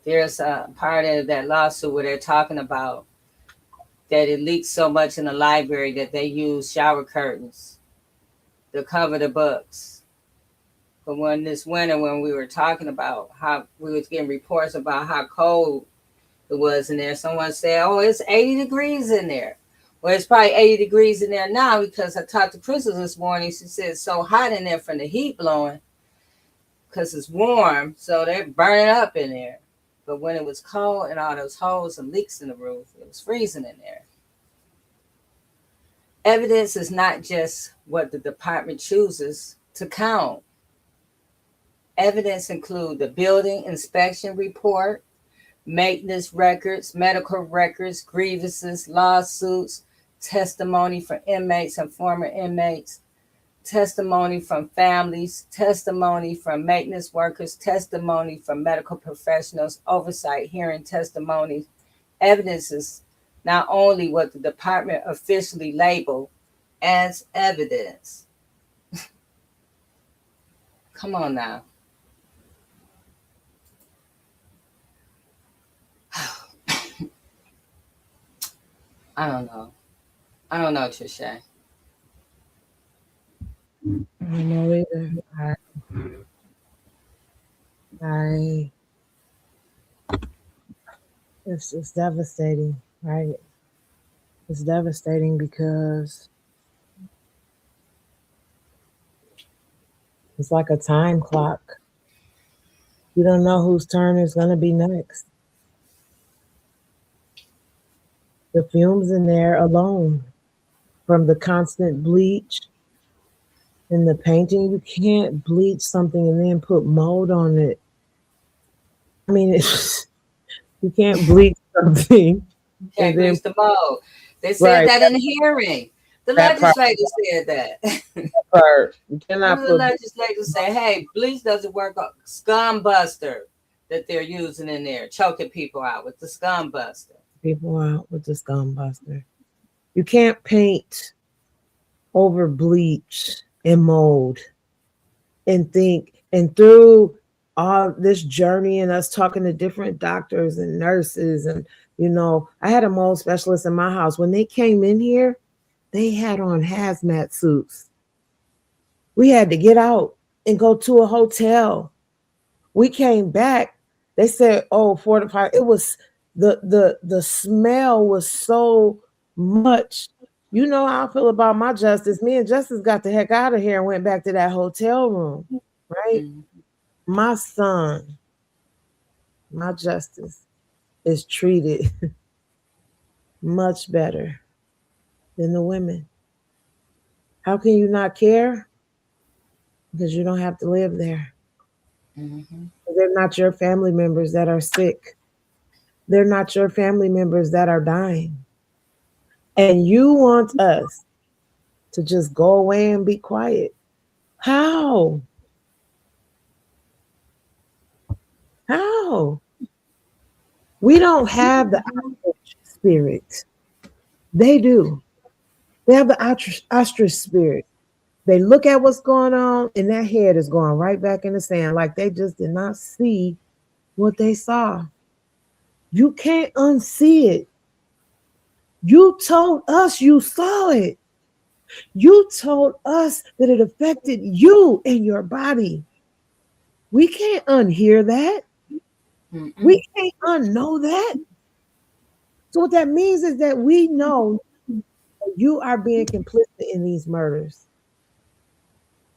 There's a part of that lawsuit where they're talking about that it leaks so much in the library that they use shower curtains to cover the books. But when this winter, when we were talking about how we was getting reports about how cold it was in there, someone said, oh, it's 80 degrees in there. Well, it's probably 80 degrees in there now because I talked to Krystal this morning. She said it's so hot in there from the heat blowing because it's warm, so they're burning up in there. But when it was cold and all those holes and leaks in the roof, it was freezing in there. Evidence is not just what the department chooses to count. Evidence include the building inspection report, maintenance records, medical records, grievances, lawsuits, testimony from inmates and former inmates, testimony from families, testimony from maintenance workers, testimony from medical professionals, oversight hearing testimonies. Evidence is not only what the department officially labeled as evidence. Come on now. I don't know, Trische. I don't know either. It's devastating, right? It's devastating because it's like a time clock. You don't know whose turn is going to be next. The fumes in there alone, from the constant bleach and the painting, you can't bleach something and then put mold on it. I mean, you can't bleach something. Can't bleach the mold. They said Right. that in the hearing. The legislature said that. Part. You cannot The legislature say, hey, bleach doesn't work on scum buster that they're using in there, choking people out with the scum buster. People out with the scum buster. You can't paint over bleach and mold and think, and through all this journey and us talking to different doctors and nurses, and I had a mold specialist in my house. When they came in here, they had on hazmat suits. We had to get out and go to a hotel. We came back. They said, oh, 4 to 5. It was the smell was so much. You know how I feel about my Justice. Me and Justice got the heck out of here and went back to that hotel room, right? Mm-hmm. My son, my Justice, is treated much better than the women. How can you not care? Because you don't have to live there. Mm-hmm. They're not your family members that are sick. They're not your family members that are dying. And you want us to just go away and be quiet. How? How? We don't have the ostrich spirit. They do. They have the ostrich spirit. They look at what's going on and that head is going right back in the sand like they just did not see what they saw. You can't unsee it. You told us you saw it. You told us that it affected you and your body. We can't unhear that. Mm-mm. We can't unknow that. So what that means is that we know that you are being complicit in these murders.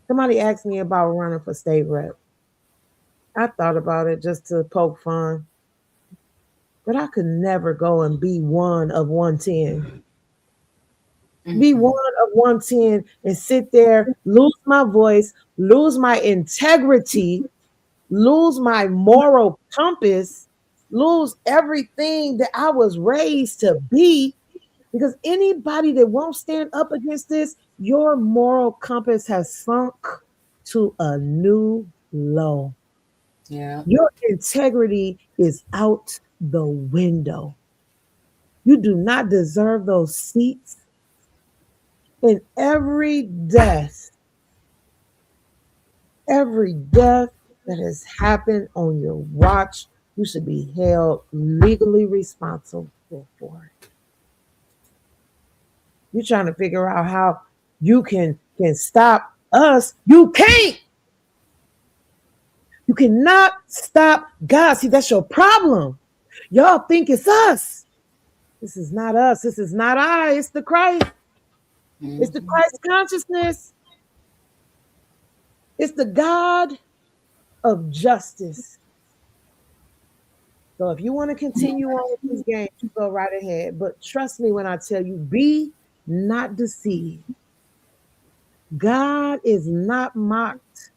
Somebody asked me about running for state rep. I thought about it just to poke fun. but I could never go and be one of 110. Be Mm-hmm. one of 110 and sit there, lose my voice, lose my integrity, lose my moral compass, lose everything that I was raised to be. Because anybody that won't stand up against this, your moral compass has sunk to a new low. Yeah. Your integrity is out the window. You do not deserve those seats. And every death that has happened on your watch, you should be held legally responsible for it. You're trying to figure out how you can stop us. You can't. You cannot stop God. See, that's your problem. Y'all think it's us. This is not us. This is not I. It's the Christ. It's the Mm-hmm. Christ consciousness. It's the God of justice. So if you want to continue on with these games, you go right ahead. But trust me when I tell you, be not deceived. God is not mocked.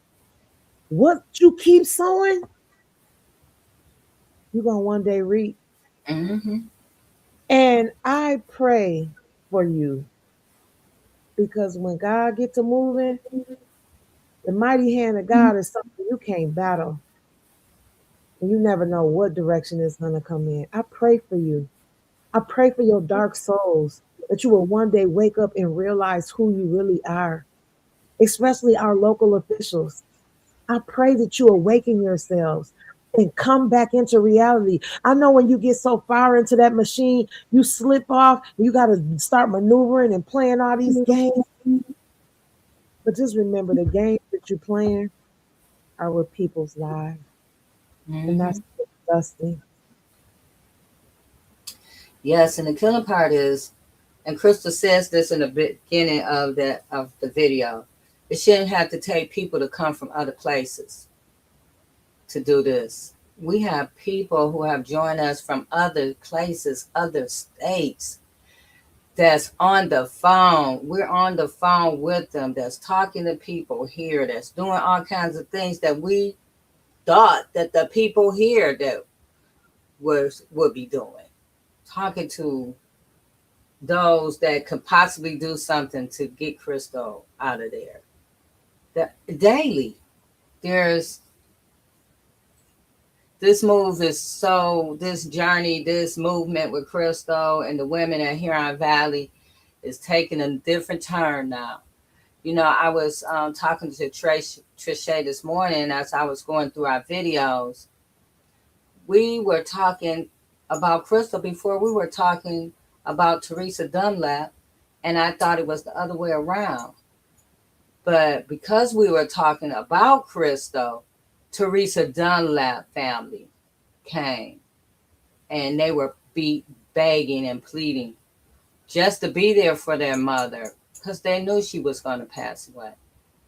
What you keep sowing, you're going to one day reap. Mm-hmm. And I pray for you because when God gets to moving, the mighty hand of God is something you can't battle. And you never know what direction it's going to come in. I pray for you. I pray for your dark souls that you will one day wake up and realize who you really are, especially our local officials. I pray that you awaken yourselves and come back into reality. I know when you get so far into that machine, you slip off, you got to start maneuvering and playing all these games. But just remember the games that you're playing are with people's lives. And Mm-hmm. that's disgusting. Yes, and the killing part is, and Krystal says this in the beginning of the video, it shouldn't have to take people to come from other places to do this. We have people who have joined us from other places, other states, that's on the phone. We're on the phone with them, that's talking to people here, that's doing all kinds of things that we thought that the people here that would be doing. Talking to those that could possibly do something to get Krystal out of there. Daily, there's this move is so this journey, this movement with Krystal and the women at Huron Valley is taking a different turn now. You know, I was talking to Trische this morning as I was going through our videos. We were talking about Krystal before we were talking about Teresa Dunlap, and I thought it was the other way around. But because we were talking about Krystal, Teresa Dunlap family came, and they were begging and pleading just to be there for their mother because they knew she was going to pass away.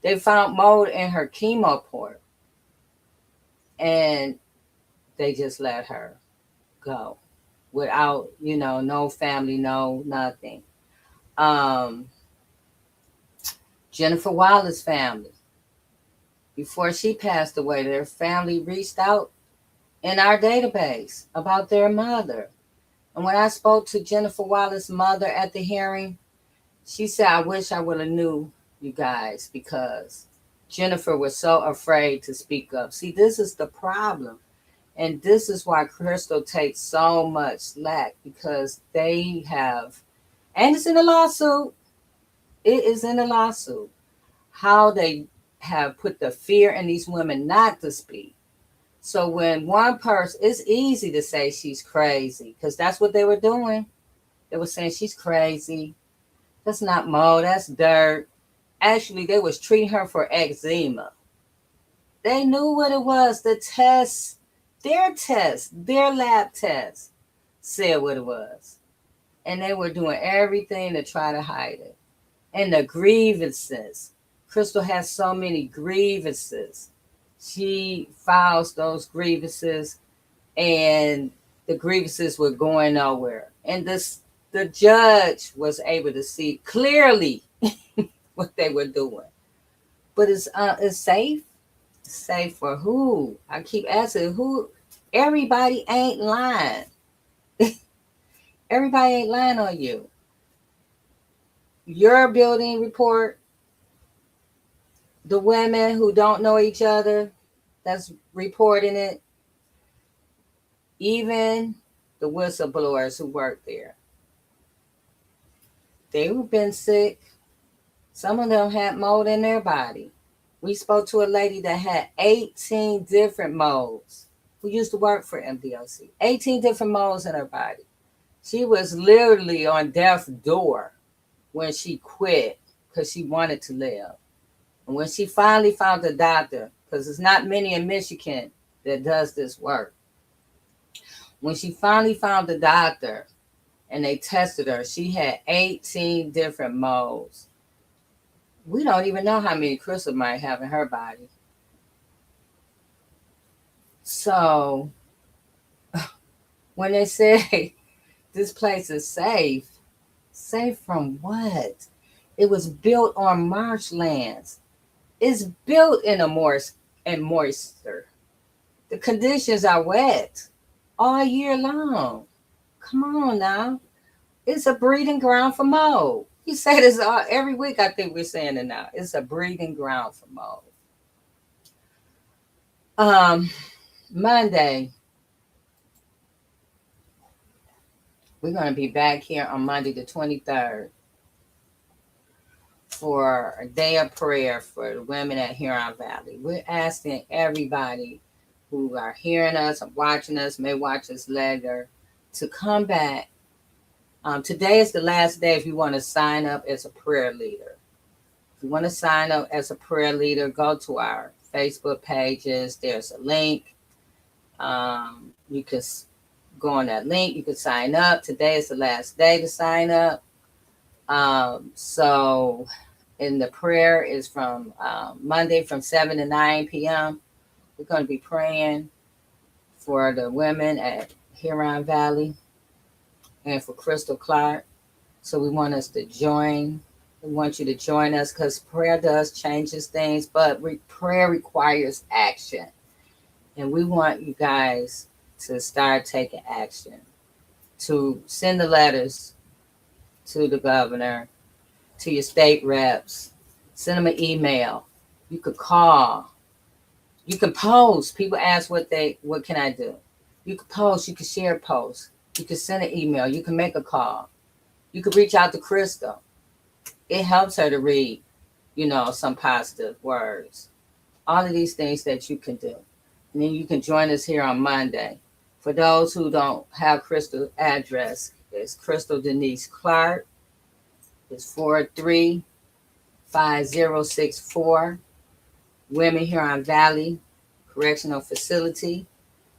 They found mold in her chemo port, and they just let her go without, no family, no nothing. Um, Jennifer Wallace's family, before she passed away, their family reached out in our database about their mother. And when I spoke to Jennifer Wallace's mother at the hearing, she said, I wish I would have knew you guys because Jennifer was so afraid to speak up. See, this is the problem. And this is why Krystal takes so much slack because they have, and it's in a lawsuit. It is in a lawsuit. How they have put the fear in these women not to speak. So when one person, it's easy to say she's crazy because that's what they were doing. They were saying she's crazy. That's not mold, that's dirt. Actually, they was treating her for eczema. They knew what it was. The test, their lab test said what it was. And they were doing everything to try to hide it. And the grievances. Krystal has so many grievances. She files those grievances and the grievances were going nowhere. And the judge was able to see clearly what they were doing. But it's safe. Safe for who? I keep asking who. Everybody ain't lying. Everybody ain't lying on you. Your building report, the women who don't know each other that's reporting it, even the whistleblowers who work there. They've been sick. Some of them had mold in their body. We spoke to a lady that had 18 different molds who used to work for MDOC. 18 different molds in her body. She was literally on death's door when she quit because she wanted to live. And when she finally found a doctor, because there's not many in Michigan that does this work. When she finally found the doctor and they tested her, she had 18 different molds. We don't even know how many Krystal might have in her body. So when they say this place is safe, safe from what? It was built on marshlands. It's built in a moisture. The conditions are wet all year long. Come on now. It's a breeding ground for mold. You say this every week. I think we're saying it now. It's a breeding ground for mold. Monday, we're going to be back here on Monday the 23rd for a day of prayer for the women at Huron Valley. We're asking everybody who are hearing us and watching us, may watch us later, to come back. Today is the last day if you want to sign up as a prayer leader. If you want to sign up as a prayer leader, go to our Facebook pages. There's a link. You can go on that link. You can sign up. Today is the last day to sign up. So, and the prayer is from Monday from 7 to 9 p.m. We're going to be praying for the women at Huron Valley and for Krystal Clark. So we want us to join. We want you to join us because prayer does changes things, but prayer requires action. And we want you guys to start taking action, to send the letters to the governor, to your state reps, send them an email. You could call. You can post. People ask what can I do? You can post, you can share posts. You can send an email. You can make a call. You can reach out to Krystal. It helps her to read, some positive words. All of these things that you can do. And then you can join us here on Monday. For those who don't have Krystal's address, it's Krystal Denise Clark. It's 435064. Women Huron Valley Correctional Facility.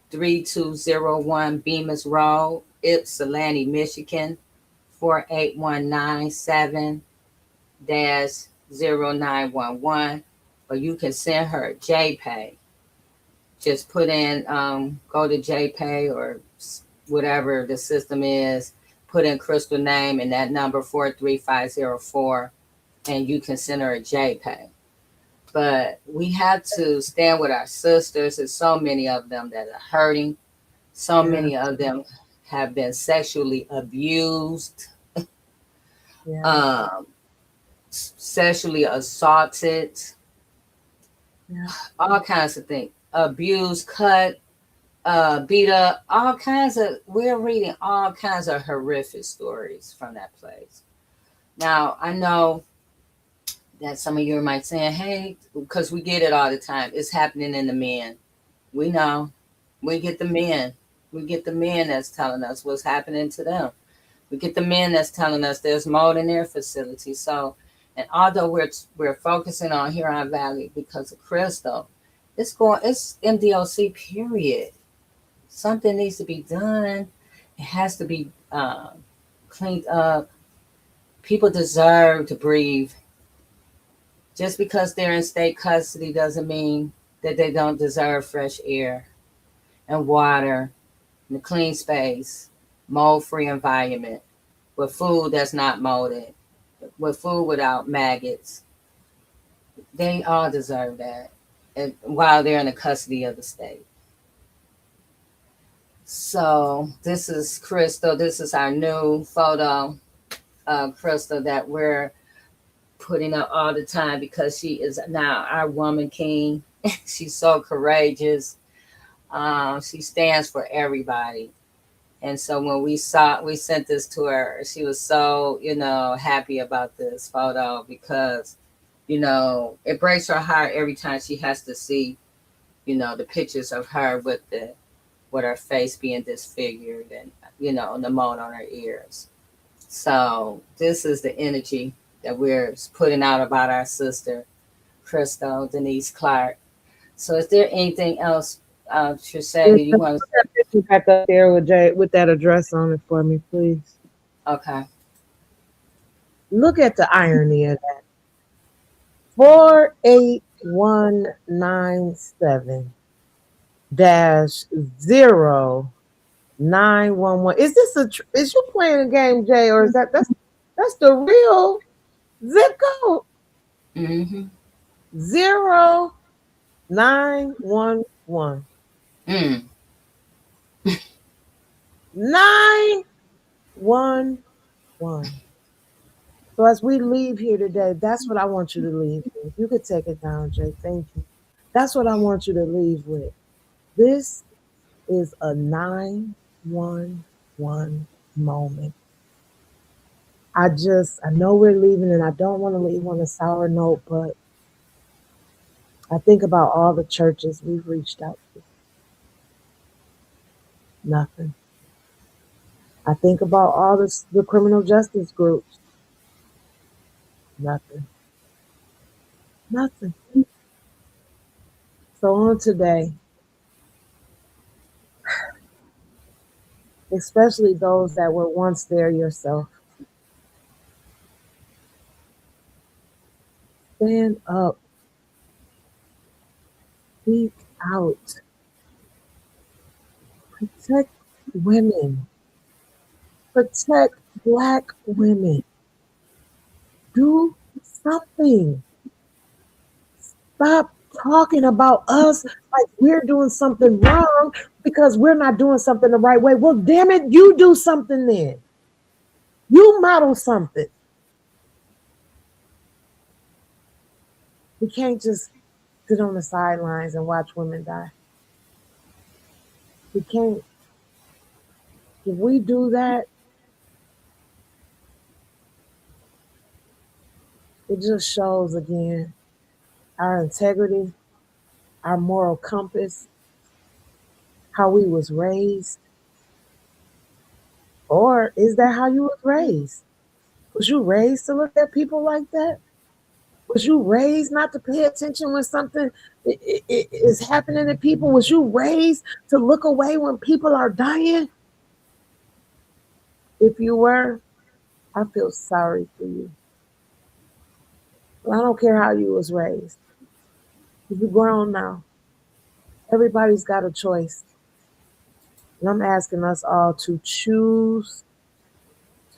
3201 Bemis Road, Ypsilanti, Michigan, 48197-0911. Or you can send her a JPay. Just put in, go to JPay or whatever the system is, put in Krystal name and that number 43504, and you can send her a JPay. But we have to stand with our sisters. There's so many of them that are hurting. So many of them have been sexually abused, sexually assaulted, all kinds of things. Abused, cut, beat up, all kinds of, we're reading all kinds of horrific stories from that place. Now, I know that some of you might say, hey, because we get it all the time. It's happening in the men. We know. We get the men. We get the men that's telling us what's happening to them. We get the men that's telling us there's mold in their facility. So, and although we're focusing on Huron Valley because of Krystal, it's MDOC, period. Something needs to be done. It has to be cleaned up. People deserve to breathe. Just because they're in state custody doesn't mean that they don't deserve fresh air and water, in a clean space, mold-free environment, with food that's not molded, with food without maggots. They all deserve that, and while they're in the custody of the state. So this is Krystal. This is our new photo of Krystal that we're putting up all the time because she is now our woman king. She's so courageous. She stands for everybody. And so when we sent this to her, she was so, happy about this photo because, it breaks her heart every time she has to see, the pictures of her with her face being disfigured and, the mold on her ears. So this is the energy that we're putting out about our sister, Krystal Denise Clark. So is there anything else, Trische, do you want to say? Back up there with that address on it for me, please. Okay. Look at the irony of that. 48197 -0911. Is you playing a game, Jay, or is that's the real zip code? Mm-hmm. 0911. 911. So as we leave here today, that's what I want you to leave with. You could take it down, Jay. Thank you. That's what I want you to leave with. This is a 911 moment. I know we're leaving, and I don't want to leave on a sour note, but I think about all the churches we've reached out to. Nothing. I think about all the criminal justice groups. Nothing. Nothing. So on today, especially those that were once there yourself, stand up. Speak out. Protect women. Protect Black women. Do something. Stop talking about us like we're doing something wrong because we're not doing something the right way. Well, damn it, you do something then. You model something. We can't just sit on the sidelines and watch women die. We can't. If we do that, it just shows again our integrity, our moral compass, how we was raised. Or is that how you was raised? Was you raised to look at people like that? Was you raised not to pay attention when something is happening to people? Was you raised to look away when people are dying? If you were, I feel sorry for you. But I don't care how you was raised. You're grown now. Everybody's got a choice. And I'm asking us all to choose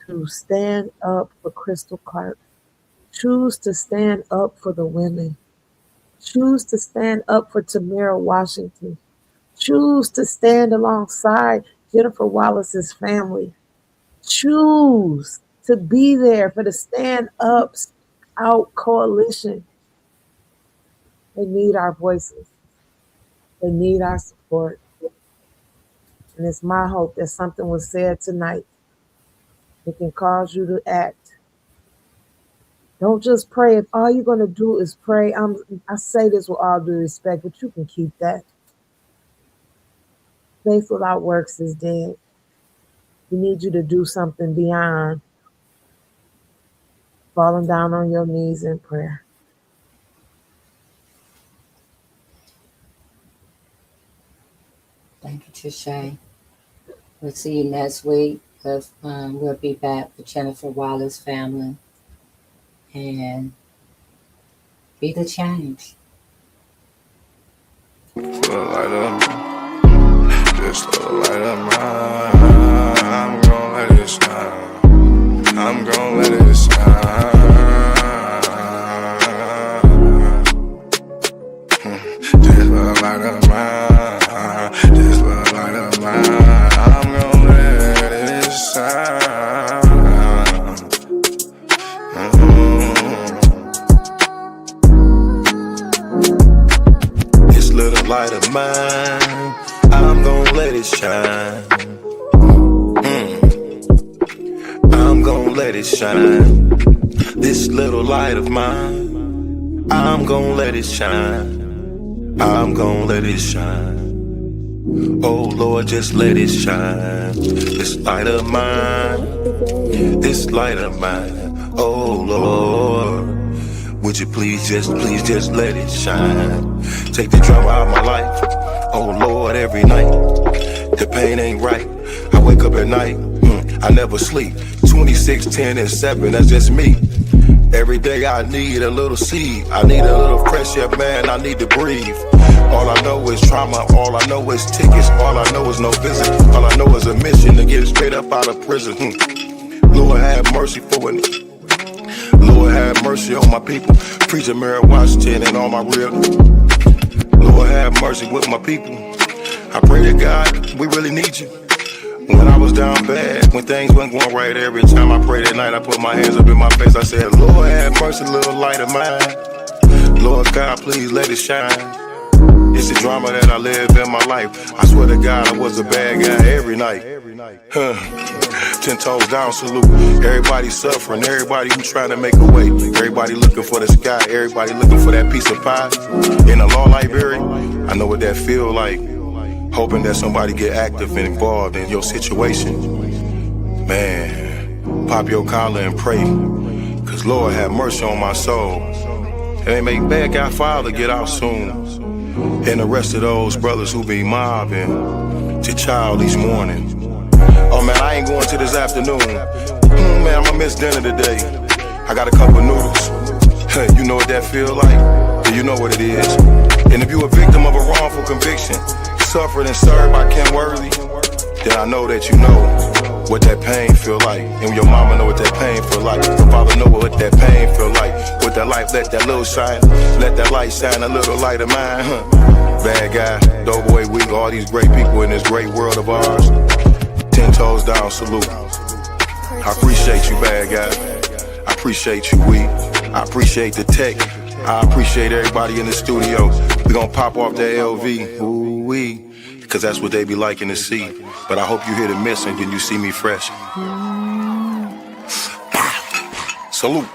to stand up for Krystal Clark. Choose to stand up for the women. Choose to stand up for Tamara Washington. Choose to stand alongside Jennifer Wallace's family. Choose to be there for the Stand Up Out coalition. They need our voices. They need our support. And it's my hope that something was said tonight that can cause you to act. Don't just pray. If all you're going to do is pray, I say this with all due respect, but you can keep that. Faith without works is dead. We need you to do something beyond falling down on your knees in prayer. Thank you, Trische. We'll see you next week. We'll be back with Jennifer Wallace family. And be the change. Just This little light of mine, I'm gon' let it shine. I'm gon' let it shine. This little light of mine, this little light of mine, I'm gon' let it shine. This little light of mine, I'm gon' let it shine. I'm gon' let it shine. This little light of mine, I'm gon' let it shine. I'm gon' let it shine. Oh Lord, just let it shine. This light of mine, this light of mine. Oh Lord, would you please just let it shine. Take the drama out of my life. Oh Lord, every night the pain ain't right. I wake up at night, I never sleep. 26, 10, and 7, that's just me. Every day I need a little seed. I need a little fresh air, man, I need to breathe. All I know is trauma, all I know is tickets. All I know is no visit, all I know is a mission to get straight up out of prison. Lord have mercy for it. Lord have mercy on my people. Preacher Mary Washington and all my real. Lord have mercy with my people. I pray to God, we really need you. When I was down bad, when things weren't going right, every time I prayed at night, I put my hands up in my face. I said, Lord have mercy, little light of mine. Lord God, please let it shine. It's the drama that I live in my life. I swear to God, I was a bad guy every night. 10 toes down, salute. Everybody suffering, everybody who trying to make a way. Everybody looking for the sky, everybody looking for that piece of pie. In a law library, I know what that feel like. Hoping that somebody get active and involved in your situation. Man, pop your collar and pray. Cause Lord have mercy on my soul. And they make bad guy father get out soon. And the rest of those brothers who be mobbing to child each morning. Oh man, I ain't going to this afternoon. Man, I'ma miss dinner today. I got a cup of noodles. You know what that feel like? Yeah, you know what it is. And if you a victim of a wrongful conviction, suffered and served by Ken Worthy, then I know that you know what that pain feel like. And your mama know what that pain feel like. Your father know what that pain feel like. With that light, let that little shine. Let that light shine, a little light of mine. Bad guy, Doughboy Week, all these great people in this great world of ours. 10 toes down, salute. I appreciate you, bad guy. I appreciate you, Week. I appreciate the tech. I appreciate everybody in the studio. We gonna pop off that LV. Ooh-wee. Cause that's what they be liking to see. But I hope you hear the miss and then you see me fresh. Salute.